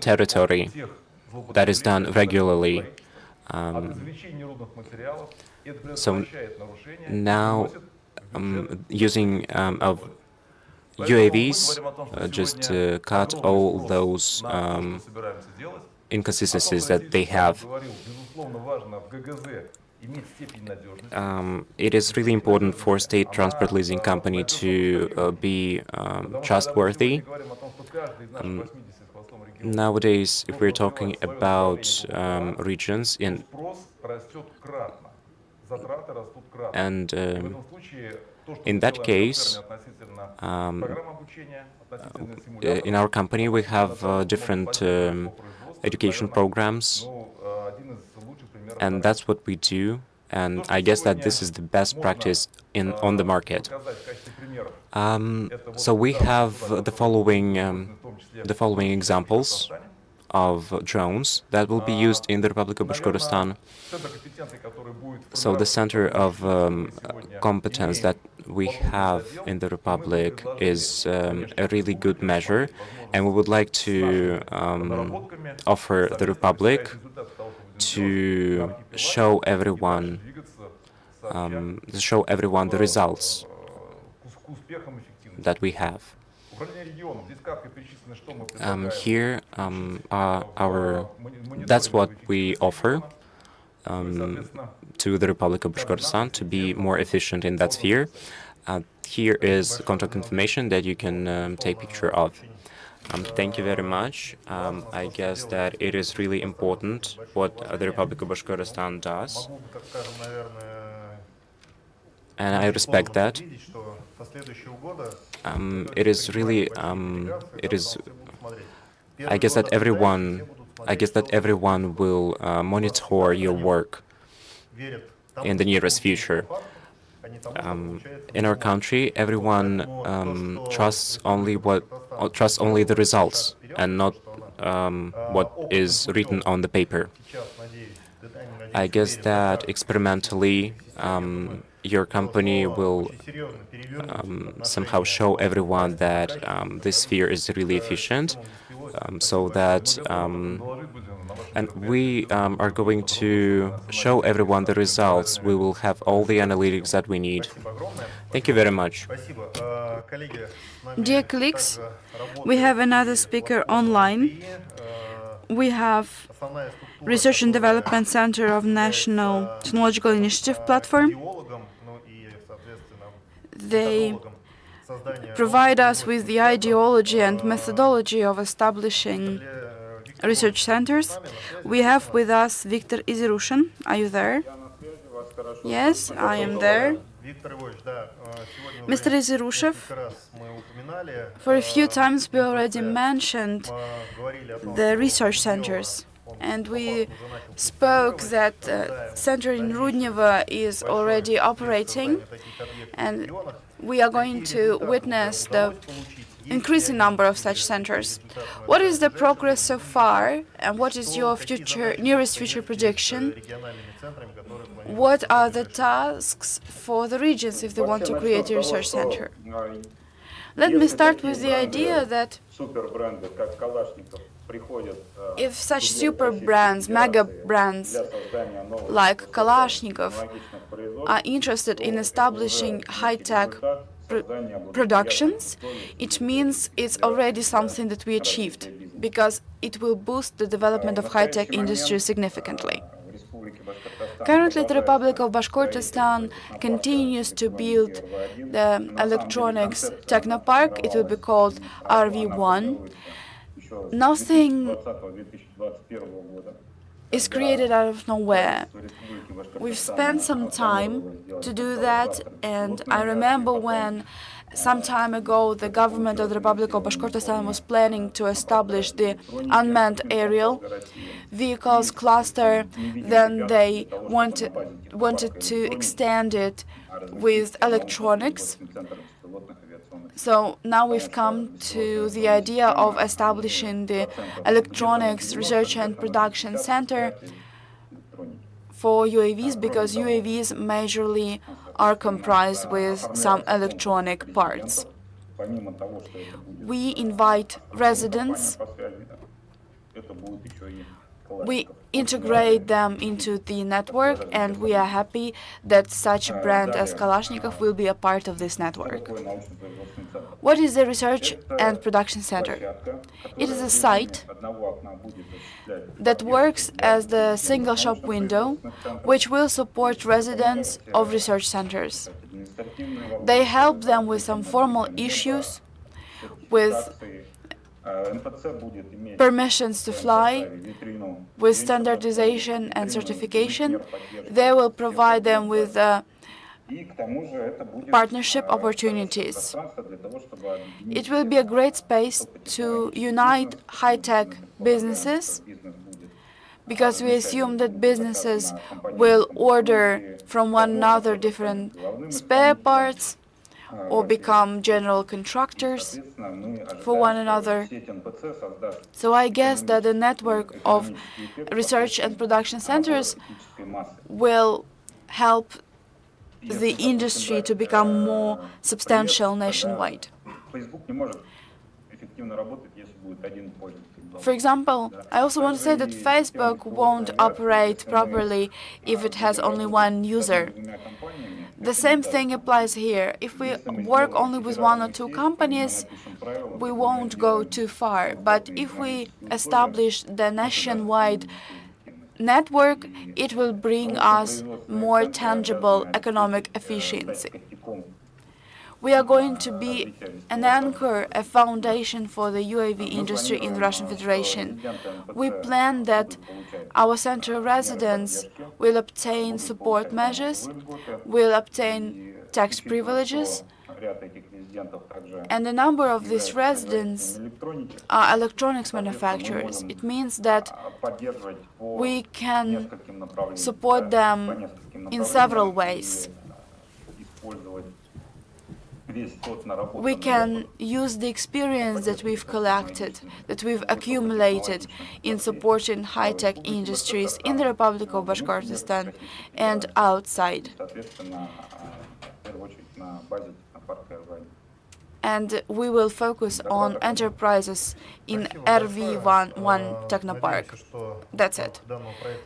D: territory that is done regularly, so now using of UAVs just cut all those inconsistencies that they have. It is really important for state transport leasing company to be trustworthy. Nowadays, if we're talking about regions in that case, in our company we have different education programs, and that's what we do. And I guess that this is the best practice on the market. So we have the following examples of drones that will be used in the Republic of Bashkortostan. So the center of competence that we have in the Republic is a really good measure, and we would like to offer the Republic to show everyone the results that we have. Here that's what we offer to the Republic of Bashkortostan to be more efficient in that sphere. Here is contact information that you can take picture of. Thank you very much. I guess that it is really important what the Republic of Bashkortostan does, and I respect that. It is really I guess that everyone will monitor your work in the nearest future. In our country, everyone trusts only the results and not what is written on the paper. I guess that experimentally your company will somehow show everyone that this sphere is really efficient, so that and we are going to show everyone the results. We will have all the analytics that we need. Thank you very much.
A: Dear colleagues, we have another speaker online. We have Research and Development Center of National Technological Initiative Platform. They provide us with the ideology and methodology of establishing research centers. We have with us Viktor Izirushin. Are you there? Yes, I am there. Mr. Izirushev, for a few times we already mentioned the research centers, and we spoke that center in Rudnevo is already operating, and we are going to witness the increasing number of such centers. What is the progress so far, and what is your nearest future prediction? What are the tasks for the regions if they want to create a research center? Let me start with the idea that if such super brands, mega brands like Kalashnikov are interested in establishing high-tech productions, it means it's already something that we achieved, because it will boost the development of high-tech industry significantly. Currently, the Republic of Bashkortostan continues to build the electronics technopark. It will be called RV1. Nothing is created out of nowhere. We've spent some time to do that, and I remember when some time ago the government of the Republic of Bashkortostan was planning to establish the unmanned aerial vehicles cluster, then they wanted to extend it with electronics. So now we've come to the idea of establishing the Electronics Research and Production Center for UAVs, because UAVs majorly are comprised with some electronic parts. We invite residents. We integrate them into the network, and we are happy that such a brand as Kalashnikov will be a part of this network. What is the Research and Production Center? It is a site that works as the single shop window, which will support residents of research centers. They help them with some formal issues, with permissions to fly, with standardization and certification. They will provide them with partnership opportunities. It will be a great space to unite high-tech businesses, because we assume that businesses will order from one another different spare parts or become general contractors for one another. So I guess that the network of research and production centers will help the industry to become more substantial nationwide. For example, I also want to say that Facebook won't operate properly if it has only one user. The same thing applies here. If we work only with one or two companies, we won't go too far. But if we establish the nationwide network, it will bring us more tangible economic efficiency. We are going to be an anchor, a foundation for the UAV industry in the Russian Federation. We plan that our center residents will obtain support measures, will obtain tax privileges, and a number of these residents are electronics manufacturers. It means that we can support them in several ways. We can use the experience that we've collected, that we've accumulated in supporting high-tech industries in the Republic of Bashkortostan and outside. And we will focus on enterprises in RV1 Technopark. That's it.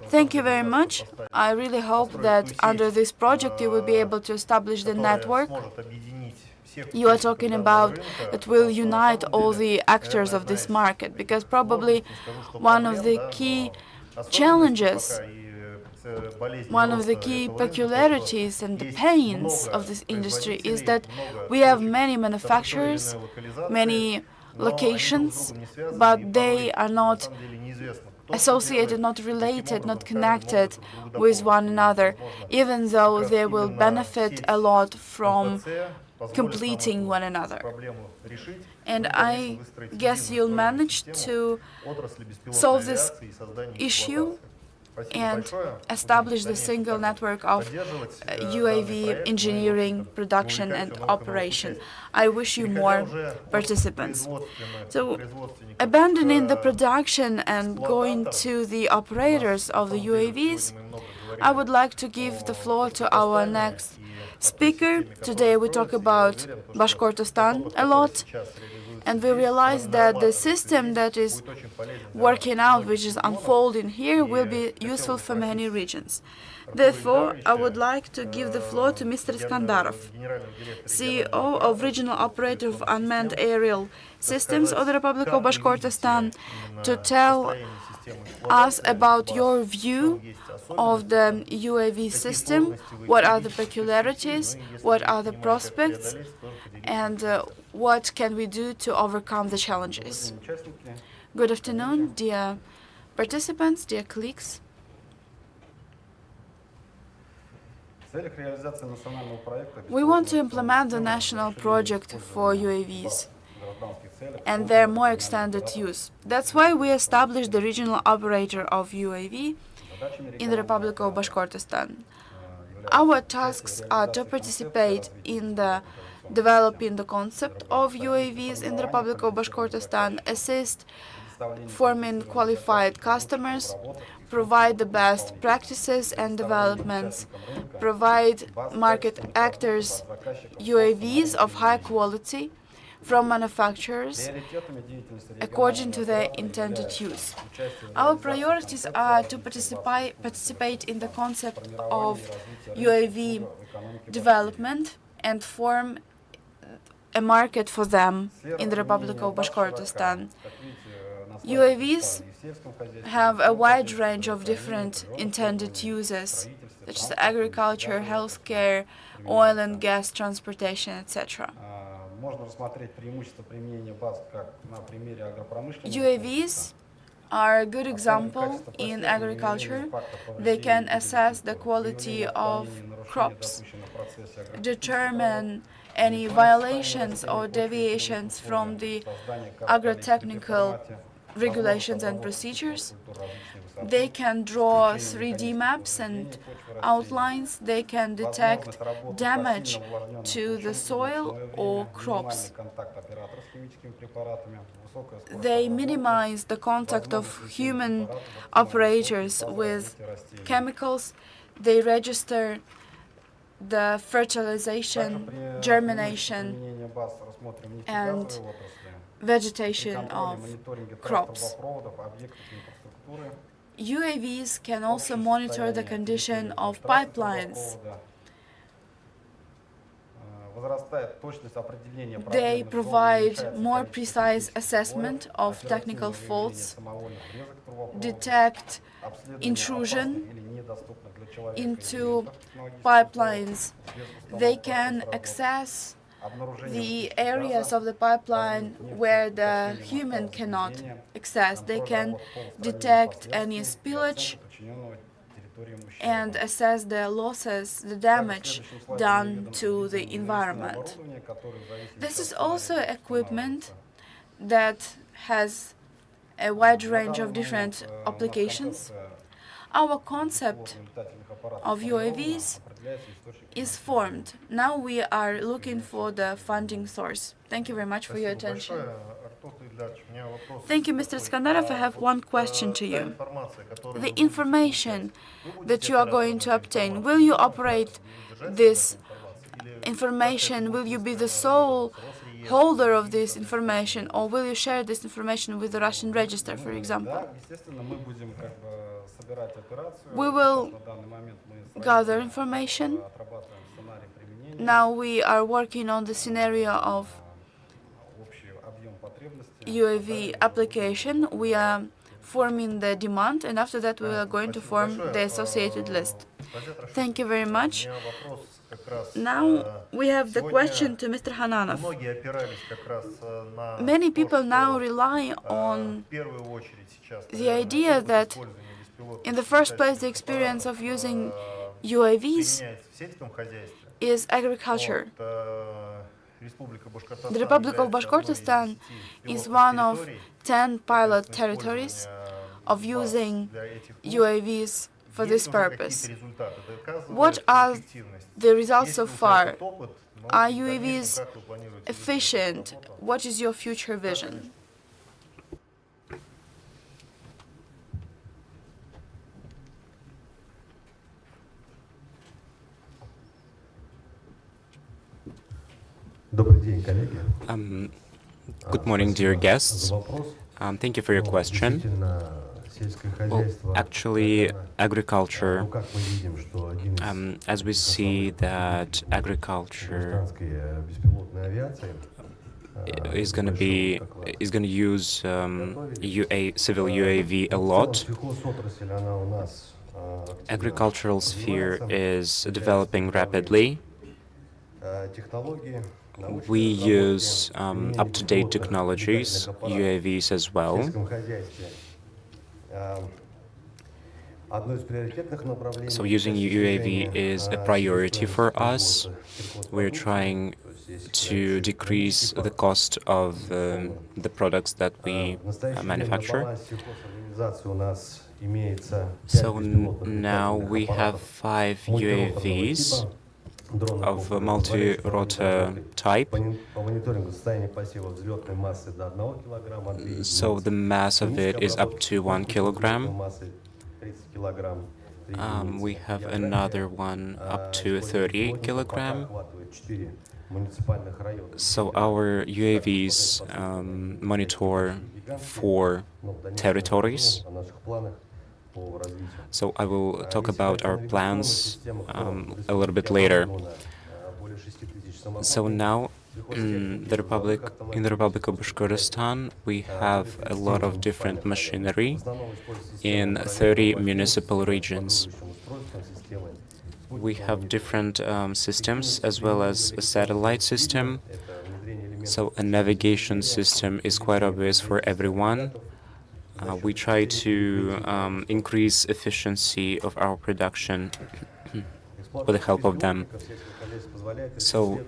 A: Thank you very much. I really hope that under this project you will be able to establish the network you are talking about that will unite all the actors of this market, because probably one of the key challenges, one of the key peculiarities and the pains of this industry is that we have many manufacturers, many locations, but they are not associated, not related, not connected with one another, even though they will benefit a lot from completing one another. And I guess you'll manage to solve this issue and establish the single network of UAV engineering, production, and operation. I wish you more participants. So, abandoning the production and going to the operators of the UAVs, I would like to give the floor to our next speaker. Today we talk about Bashkortostan a lot, and we realize that the system that is working out, which is unfolding here, will be useful for many regions. Therefore, I would like to give the floor to Mr. Iskandarov, CEO of Regional Operator of Unmanned Aerial Systems of the Republic of Bashkortostan, to tell us about your view of the UAV system, what are the peculiarities, what are the prospects, and what can we do to overcome the challenges. Good afternoon, dear participants, dear colleagues. We want to implement the national project for UAVs and their more extended use. That's why we established the regional operator of UAV in the Republic of Bashkortostan. Our tasks are to participate in the developing the concept of UAVs in the Republic of Bashkortostan, assist forming qualified customers, provide the best practices and developments, provide market actors UAVs of high quality from manufacturers according to their intended use. Our priorities are to participate in the concept of UAV development and form a market for them in the Republic of Bashkortostan. UAVs have a wide range of different intended uses, such as agriculture, healthcare, oil and gas, transportation, etc. UAVs are a good example in agriculture. They can assess the quality of crops, determine any violations or deviations from the agro-technical regulations and procedures. They can draw 3D maps and outlines. They can detect damage to the soil or crops. They minimize the contact of human operators with chemicals. They register the fertilization, germination, and vegetation of crops. UAVs can also monitor the condition of pipelines. They provide more precise assessment of technical faults, detect intrusion into pipelines. They can access the areas of the pipeline where the human cannot access. They can detect any spillage and assess the losses, the damage done to the environment. This is also equipment that has a wide range of different applications. Our concept of UAVs is formed. Now we are looking for the funding source. Thank you very much for your attention. Thank you, Mr. Iskandarov. I have one question to you. The information that you are going to obtain, will you operate this information? Will you be the sole holder of this information, or will you share this information with the Russian register, for example? We will gather information. Now we are working on the scenario of UAV application. We are forming the demand, and after that we are going to form the associated list. Thank you very much. Now we have the question to Mr. Hananov. Many people now rely on the idea that in the first place the experience of using UAVs is agriculture. The Republic of Bashkortostan is one of 10 pilot territories of using UAVs for this purpose. What
B: What
A: are the results so far? Are UAVs efficient? What is your future vision?
E: Добрый день, коллеги.
D: Good morning, dear guests.
E: Вопрос.
D: Thank you for your question.
E: Действительно, сельское
D: Well,
E: хозяйство,
D: actually, agriculture,
E: ну, как мы видим, что один из
D: as we see that agriculture
E: гражданской беспилотной авиации
D: is going to use civil UAV a lot.
E: сельхозотрасль, она у нас
D: Agricultural sphere is developing rapidly.
E: технологии,
D: We use up-to-date technologies, UAVs as
E: в
D: well.
E: сельском хозяйстве. Одно из приоритетных направлений
D: So using UAV is a priority for us. We're trying to decrease the cost of the products that we manufacture. So now we have 5 UAVs of a multi-rotor type. So the mass of it is up to 1 kilogram. We have another one up to 30 kilogram. So our UAVs monitor 4 territories. So I will talk about our plans a little bit later. So now in the Republic of Bashkortostan, we have a lot of different machinery in 30 municipal regions. We have different systems as well as a satellite system. So a navigation system is quite obvious for everyone. We try to increase efficiency of our production with the help of them. So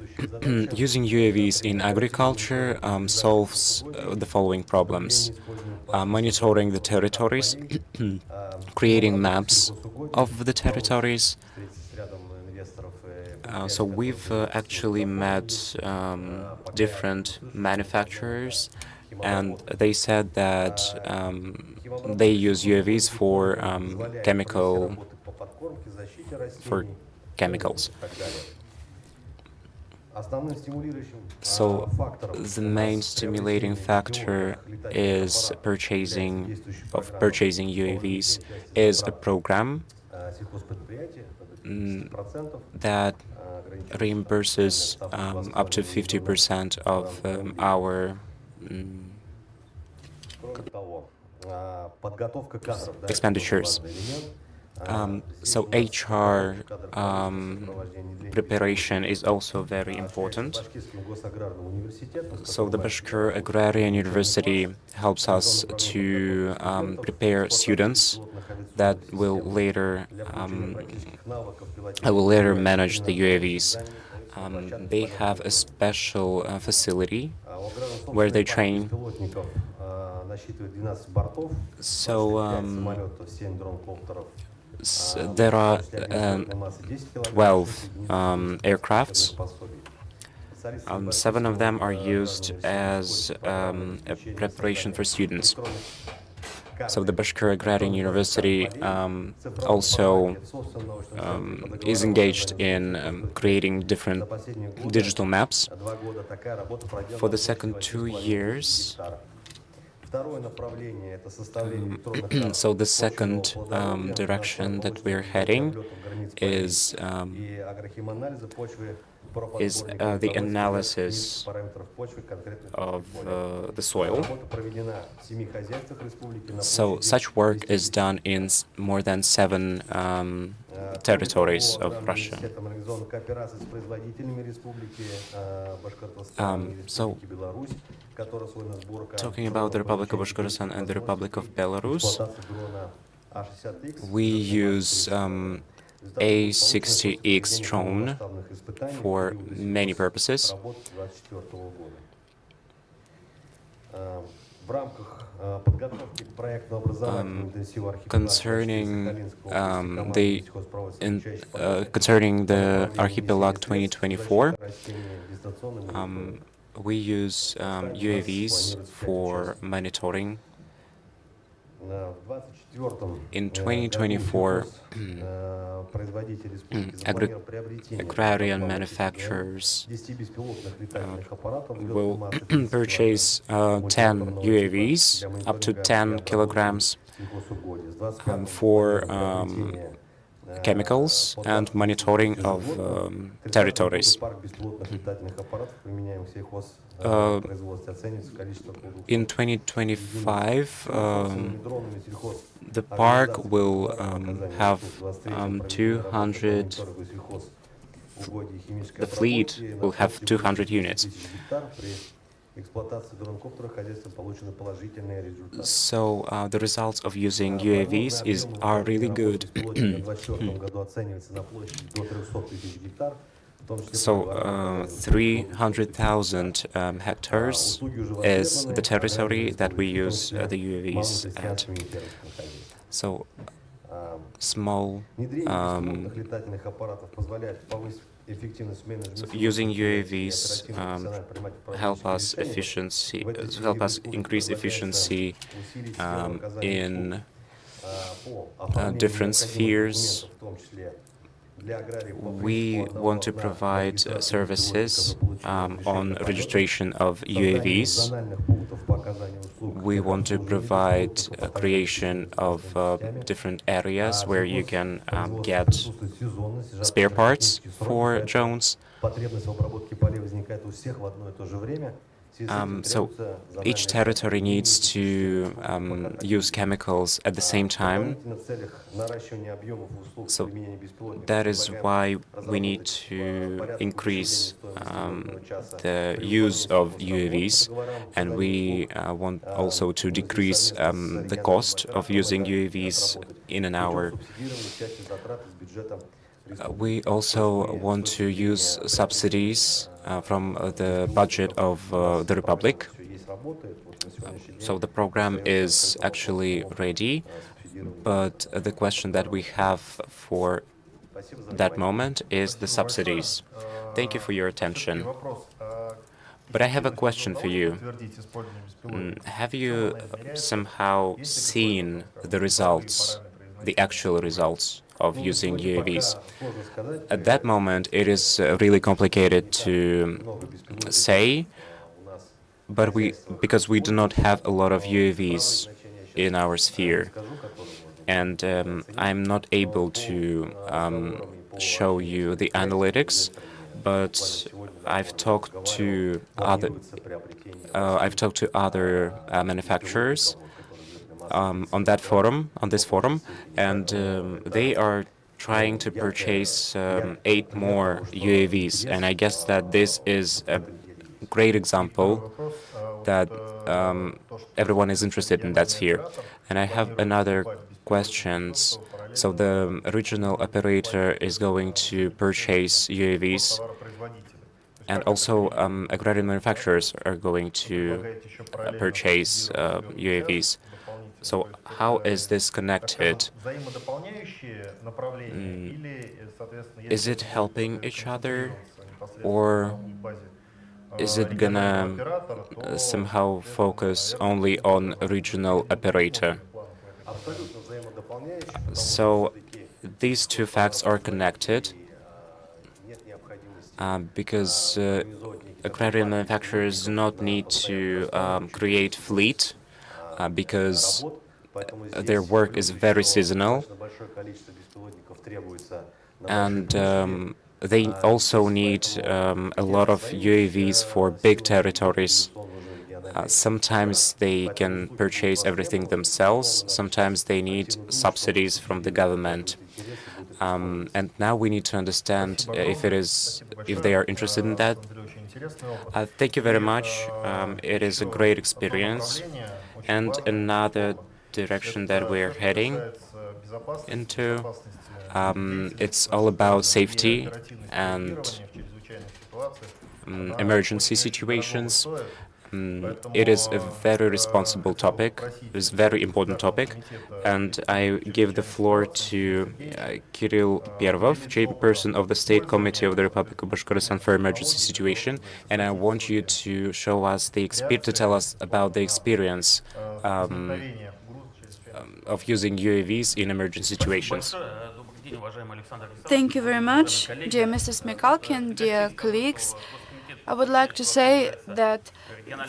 D: using UAVs in agriculture solves the following problems. Monitoring the territories, creating maps of the territories. So we've actually met different manufacturers, and they said that they use UAVs for chemicals. So the main stimulating factor is purchasing UAVs is a program that reimburses up to 50% of our expenditures. So HR preparation is also very important. So the Bashkir Agrarian University helps us to prepare students that will later manage the UAVs. They have a special facility where they train. So there are 12 aircrafts. 7 of them are used as a preparation for students. So the Bashkir Agrarian University also is engaged in creating different digital maps. For the second 2 years, so the second direction that we're heading is the analysis of the soil. So such work is done in more than 7 territories of Russia. So talking about the Republic of Bashkortostan and the Republic of Belarus, we use A60X drone for many purposes.
E: В рамках подготовки к проектно-образовательному интенсиву
D: Concerning concerning the Archipelago 2024, we use UAVs for monitoring. In 2024, agrarian manufacturers will purchase 10 UAVs up to 10 kilograms for chemicals and monitoring of territories. In 2025, the park will have 200. The fleet will have 200 units. So the results of using UAVs are really good. So 300,000 hectares is the territory that we use the UAVs at. So small using UAVs help us increase efficiency in different spheres. We want to provide services on registration of UAVs. We want to provide a creation of different areas where you can get spare parts for drones. So each territory needs to use chemicals at the same time. So that is why we need to increase the use of UAVs, and we want also to decrease the cost of using UAVs in an hour. We also want to use subsidies from the budget of the Republic. So the program is actually ready, but the question that we have for that moment is the subsidies. Thank you for your attention. But I have a question for you. Have you somehow seen the results, the actual results of using UAVs? At that moment, it is really complicated to say, but because we do not have a lot of UAVs in our sphere, and I'm not able to show you the analytics, but I've talked to other manufacturers on this forum, and they are trying to purchase 8 more UAVs, and I guess that this is a great example that everyone is interested in that sphere. And I have another questions. So the regional operator is going to purchase UAVs, and also agrarian manufacturers are going to purchase UAVs. So how is this connected? Is it helping each other, or is it gonna somehow focus only on a regional operator? So these two facts are connected because agrarian manufacturers do not need to create fleet because their work is very seasonal, and they also need a lot of UAVs for big territories. Sometimes they can purchase everything themselves, sometimes they need subsidies from the government. And now we need to understand if they are interested in that. Thank you very much. It is a great experience. And another direction that we're heading into, it's all about safety and emergency situations. It is a very responsible topic, it's a very important topic, and I give the floor to Kirill Pervov, chairperson of the State Committee of the Republic of Bashkortostan for Emergency Situation, and I want you to show us to tell us about the experience of using UAVs in emergency situations.
A: Thank you very much, dear Mr. Smikalkin, dear colleagues. I would like to say that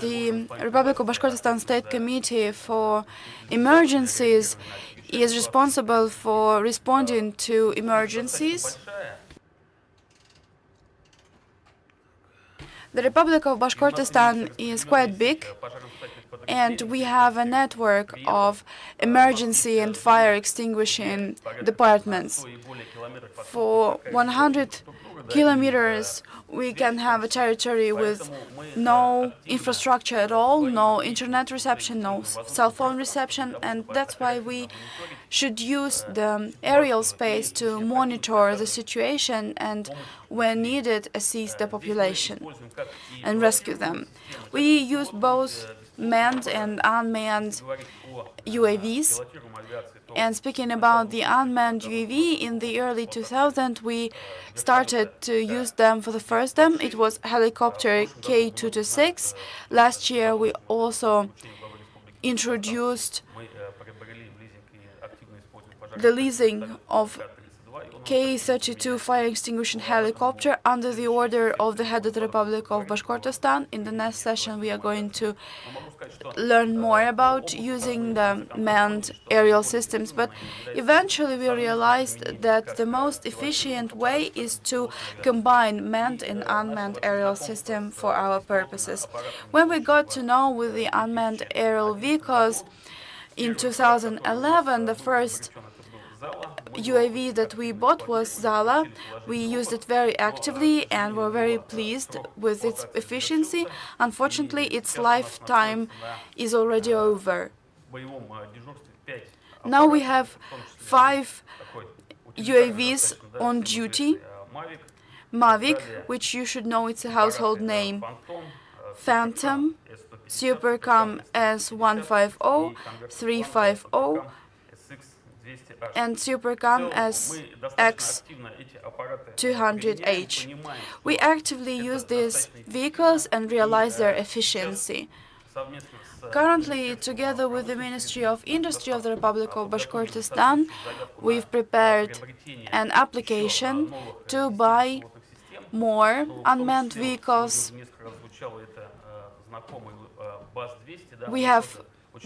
A: the Republic of Bashkortostan State Committee for Emergencies is responsible for responding to emergencies. The Republic of Bashkortostan is quite big, and we have a network of emergency and fire extinguishing departments. For 100 kilometers, we can have a territory with no infrastructure at all, no internet reception, no cell phone reception, and that's why we should use the aerial space to monitor the situation and, when needed, assist the population and rescue them. We use both manned and unmanned UAVs. And speaking about the unmanned UAV, in the early 2000s, we started to use them for the first time. It was helicopter K226. Last year, we also introduced the leasing of K-32 fire extinguishing helicopter under the order of the head of the Republic of Bashkortostan. In the next session, we are going to learn more about using the manned aerial systems, but eventually we realized that the most efficient way is to combine manned and unmanned aerial system for our purposes. When we got to know with the unmanned aerial vehicles in 2011, the first UAV that we bought was Zala. We used it very actively and were very pleased with its efficiency. Unfortunately, its lifetime is already over. Now we have 5 UAVs on duty. Mavic, which you should know, it's a household name. Phantom, Supercam S150, 350, and Supercam SX200H. We actively use these vehicles and realize their efficiency. Currently, together with the Ministry of Industry of the Republic of Bashkortostan, we've prepared an application to buy more unmanned vehicles. We have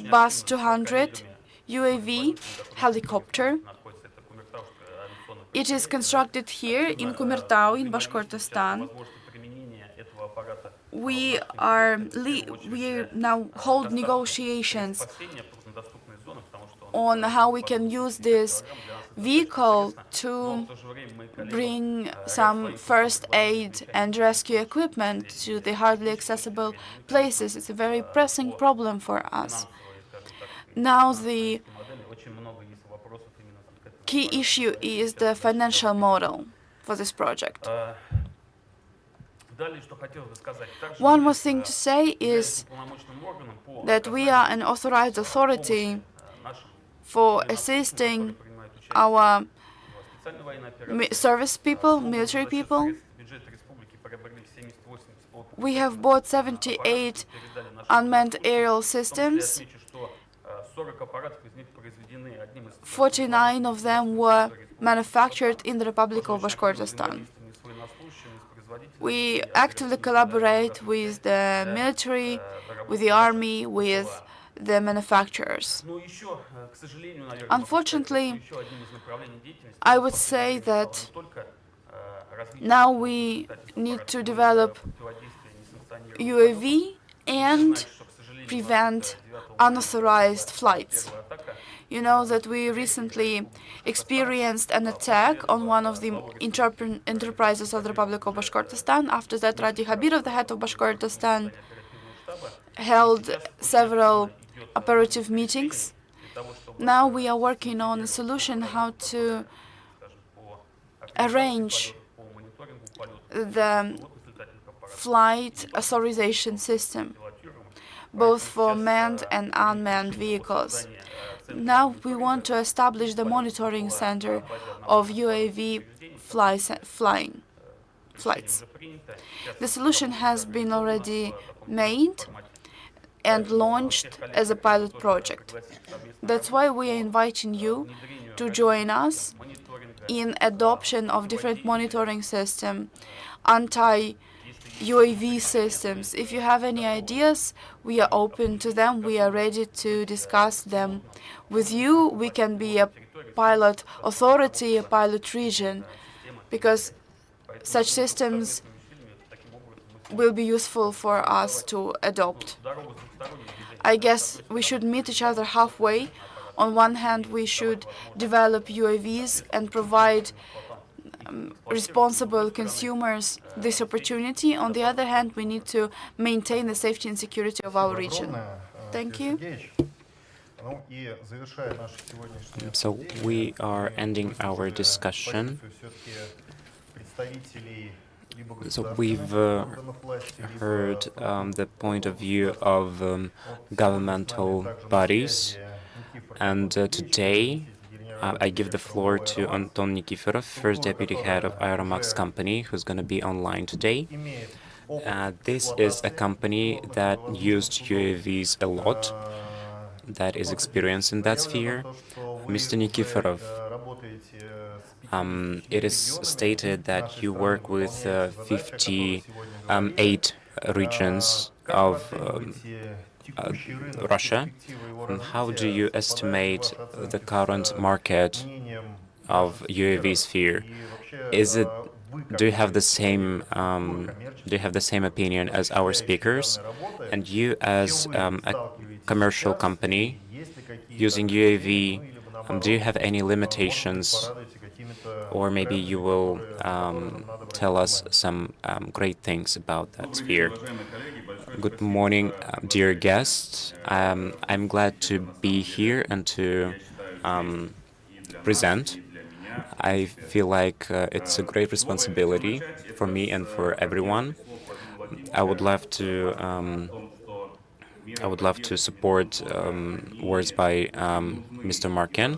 A: Bus 200 UAV helicopter. It is constructed here in Kumirtau in Bashkortostan. We now hold negotiations on how we can use this vehicle to bring some first aid and rescue equipment to the hardly accessible places. It's a very pressing problem for us. Now the key issue is the financial model for this project. One more thing to say is that we are an authorized authority for assisting our service people, military people. We have bought 78 unmanned aerial systems. 49 of them were manufactured in the Republic of Bashkortostan. We actively collaborate with the military, with the army, with the manufacturers. Unfortunately, I would say that now we need to develop UAV and prevent unauthorized flights. You know that we recently experienced an attack on one of the enterprises of the Republic of Bashkortostan. After that, Radi Habirov, the head of Bashkortostan, held several operative meetings. Now we are working on a solution how to arrange the flight authorization system. both for manned and unmanned vehicles. Now we want to establish the monitoring center of UAV flights. The solution has been already made and launched as a pilot project. That's why we are inviting you to join us in adoption of different monitoring system, anti-UAV systems. If you have any ideas, we are open to them. We are ready to discuss them with you. We can be a pilot authority, a pilot region, because such systems will be useful for us to adopt. I guess we should meet each other halfway. On one hand, we should develop UAVs and provide responsible consumers this opportunity. On the other hand, we need to maintain the safety and security of our region. Thank you.
D: So we are ending our discussion. So we've heard the point of view of governmental bodies, and today I give the floor to Anton Nikiforov, first deputy head of Aeromax company, who's going to be online today. This is a company that used UAVs a lot, that is experienced in that sphere. Mr. Nikiforov, it is stated that you work with 58 regions of Russia. How do you estimate the current market of UAV sphere? Do you have the same opinion as our speakers? And you, as a commercial company using UAV, do you have any limitations? Or maybe you will tell us some great things about that sphere. Good morning, dear guests. I'm glad to be here and to present. I feel like it's a great responsibility for me and for everyone. I would love to support words by Mr. Markin.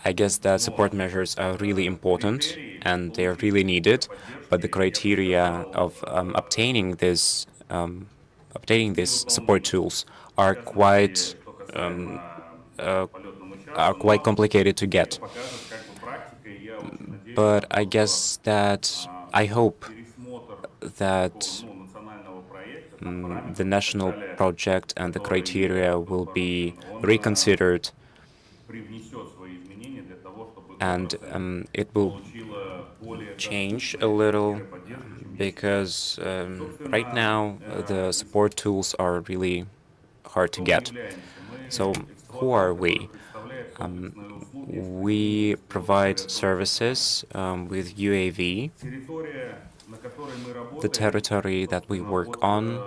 D: I guess that support measures are really important and they are really needed, but the criteria of obtaining these support tools are quite complicated to get. But I guess that I hope that the national project and the criteria will be reconsidered, and it will change a little, because right now the support tools are really hard to get. So who are we? We provide services with UAV. The territory that we work on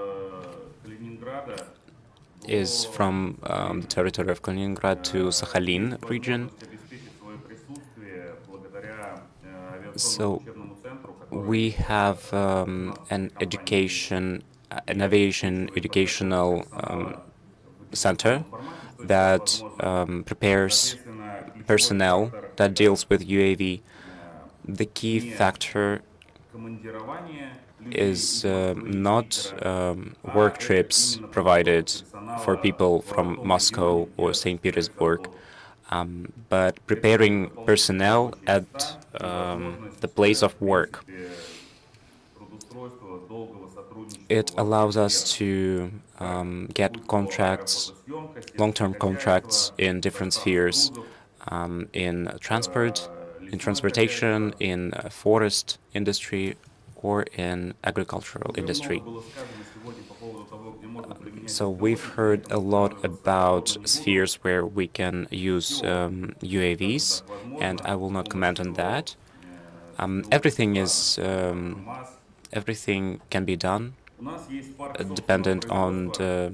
D: is from the territory of Kaliningrad to Sakhalin region. So we have an aviation educational center that prepares personnel that deals with UAV. The key factor is not work trips provided for people from Moscow or St. Petersburg, but preparing personnel at the place of work. It allows us to get contracts, long-term contracts in different spheres, in transportation, in forest industry, or in agricultural industry. So we've heard a lot about spheres where we can use UAVs, and I will not comment on that. Everything can be done dependent on the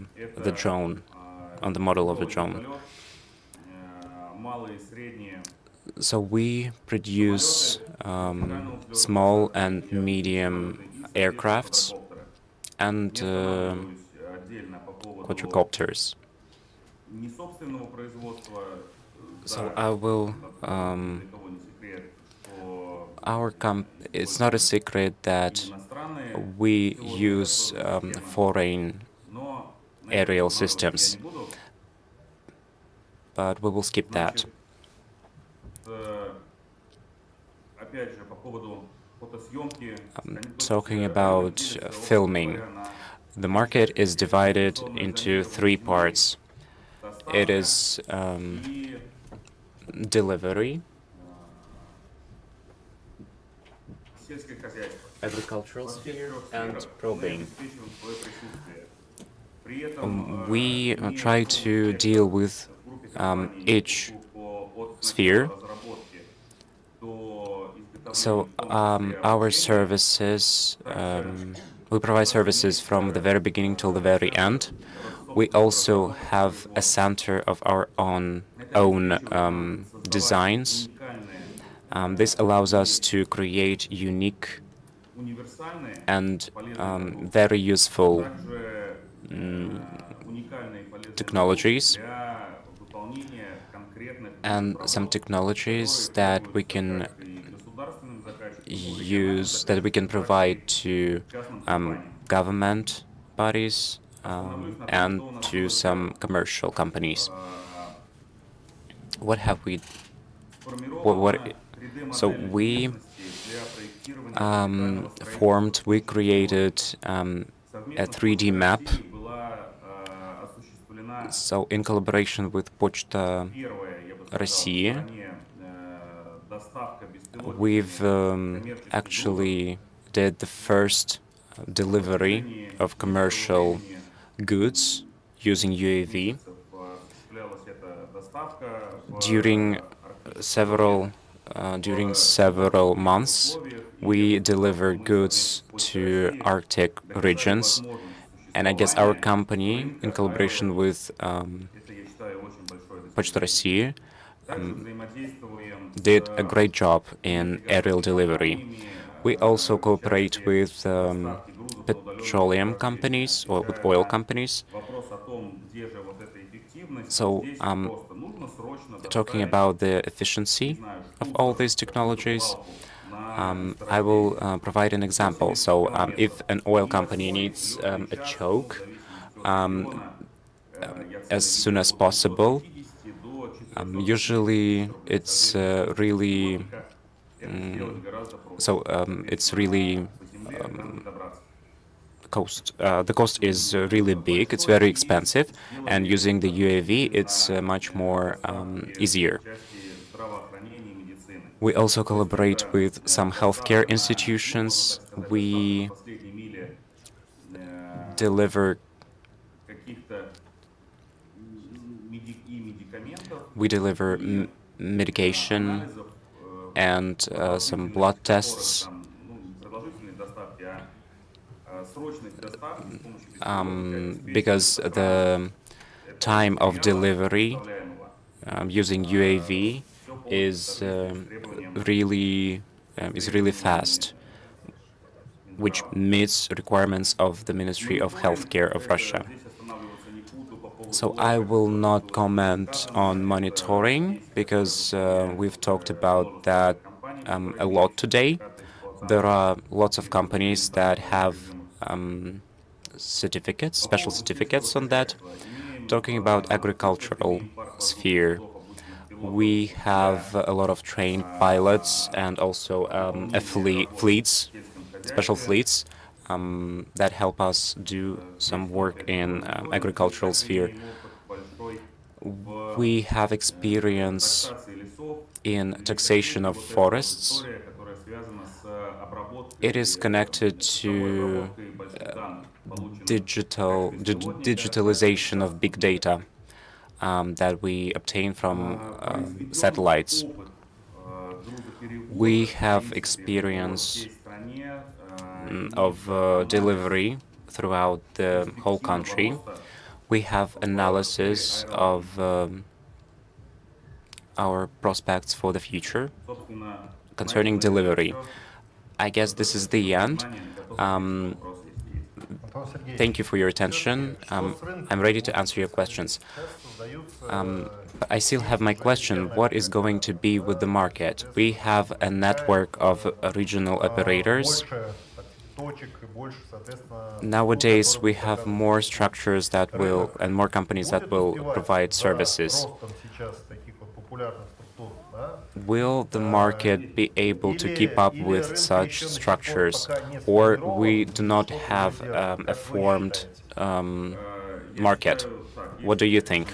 D: drone, on the model of the drone. So we produce small and medium aircrafts, and quadricopters. So I will. It's not a secret that we use foreign aerial systems, but we will skip that. Talking about filming, the market is divided into three parts. It is delivery, agricultural sphere, and probing. We try to deal with each sphere. So our services, we provide services from the very beginning till the very end. We also have a center of our own designs. This allows us to create unique and very useful technologies, and some technologies that we can use, that we can provide to government bodies and to some commercial companies. What have we? So we we created a 3D map. So in collaboration with Почта России, we've actually did the first delivery of commercial goods using UAV. During several months, we deliver goods to Arctic regions, and I guess our company, in collaboration with Почта России, did a great job in aerial delivery. We also cooperate with petroleum companies or with oil companies. So, talking about the efficiency of all these technologies, I will provide an example. So, if an oil company needs a choke as soon as possible, usually it's really the cost is really big. It's very expensive, and using the UAV, it's much more easier. We also collaborate with some healthcare institutions. We deliver medication and some blood tests. Because the time of delivery using UAV is really fast, which meets requirements of the Ministry of Healthcare of Russia. So I will not comment on monitoring because we've talked about that a lot today. There are lots of companies that have special certificates on that. Talking about agricultural sphere, we have a lot of trained pilots and also special fleets that help us do some work in agricultural sphere. We have experience in taxation of forests. It is connected to digitalization of big data that we obtain from satellites. We have experience of delivery throughout the whole country. We have analysis of our prospects for the future concerning delivery. I guess this is the end. Thank you for your attention. I'm ready to answer your questions. I still have my question. What is going to be with the market? We have a network of regional operators. Nowadays, we have more structures that will, and more companies that will provide services. Will the market be able to keep up with such structures, or we do not have a formed market? What do you think?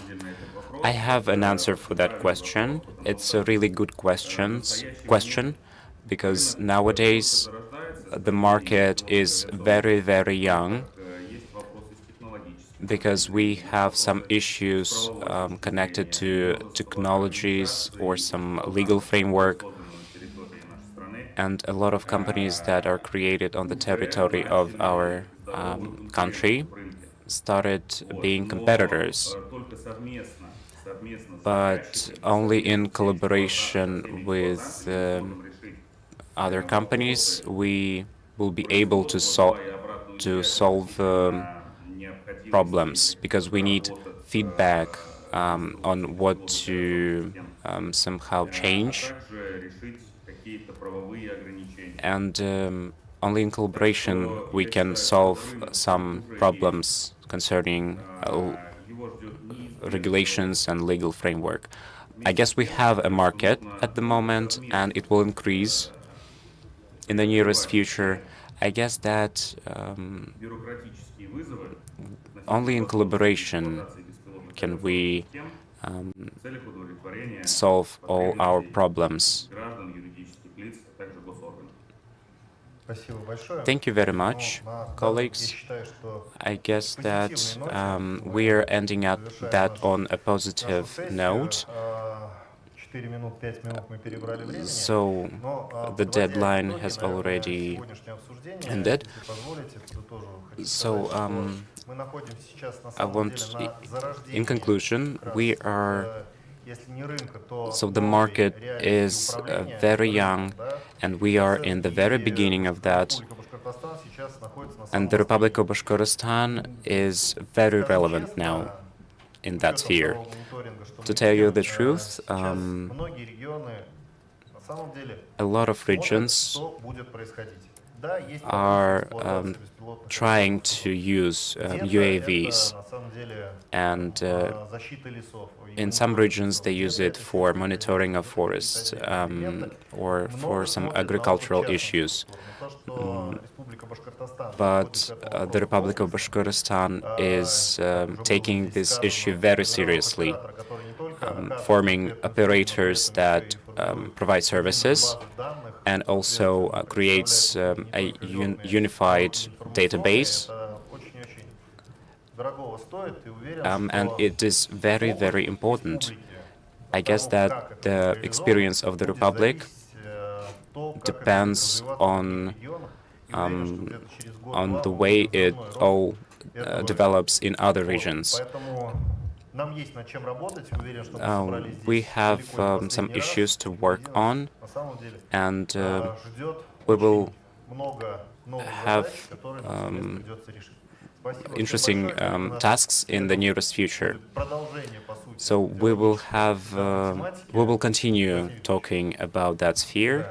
D: I have an answer for that question. It's a really good question, because nowadays the market is very, very young, because we have some issues connected to technologies or some legal framework, and a lot of companies that are created on the territory of our country started being competitors. But only in collaboration with other companies we will be able to solve problems, because we need feedback on what to somehow change, and only in collaboration we can solve some problems concerning regulations and legal framework. I guess we have a market at the moment, and it will increase in the nearest future. I guess that only in collaboration can we solve all our problems. Thank you very much, colleagues. I guess that we are ending up that on a positive note. So the deadline has already ended. So in conclusion, so the market is very young, and we are in the very beginning of that. And the Republic of Bashkortostan is very relevant now in that sphere. To tell you the truth, a lot of regions are trying to use UAVs, and in some regions they use it for monitoring of forests or for some agricultural issues. But the Republic of Bashkortostan is taking this issue very seriously, forming operators that provide services, and also creates a unified database. And it is very, very important. I guess that the experience of the Republic depends on the way it all develops in other regions. We have some issues to work on, and we will have interesting tasks in the nearest future. So we will continue talking about that sphere.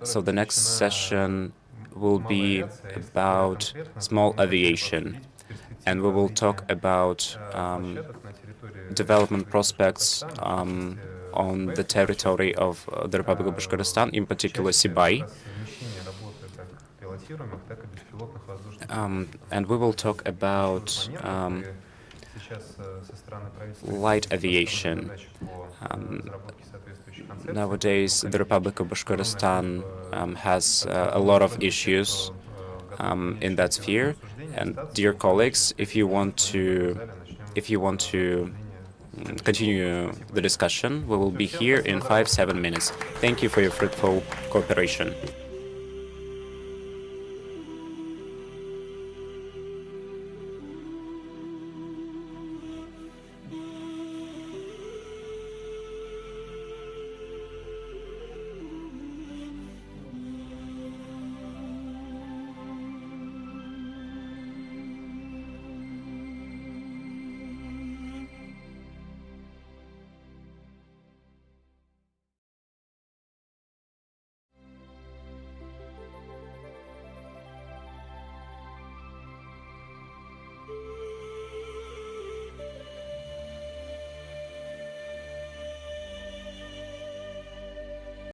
D: So the next session will be about small aviation, and we will talk about development prospects on the territory of the Republic of Bashkortostan, in particular Sibay. And we will talk about light aviation. Nowadays, the Republic of Bashkortostan has a lot of issues in that sphere. And dear colleagues, if you want to continue the discussion, we will be here in 5-7 minutes. Thank you for your fruitful cooperation.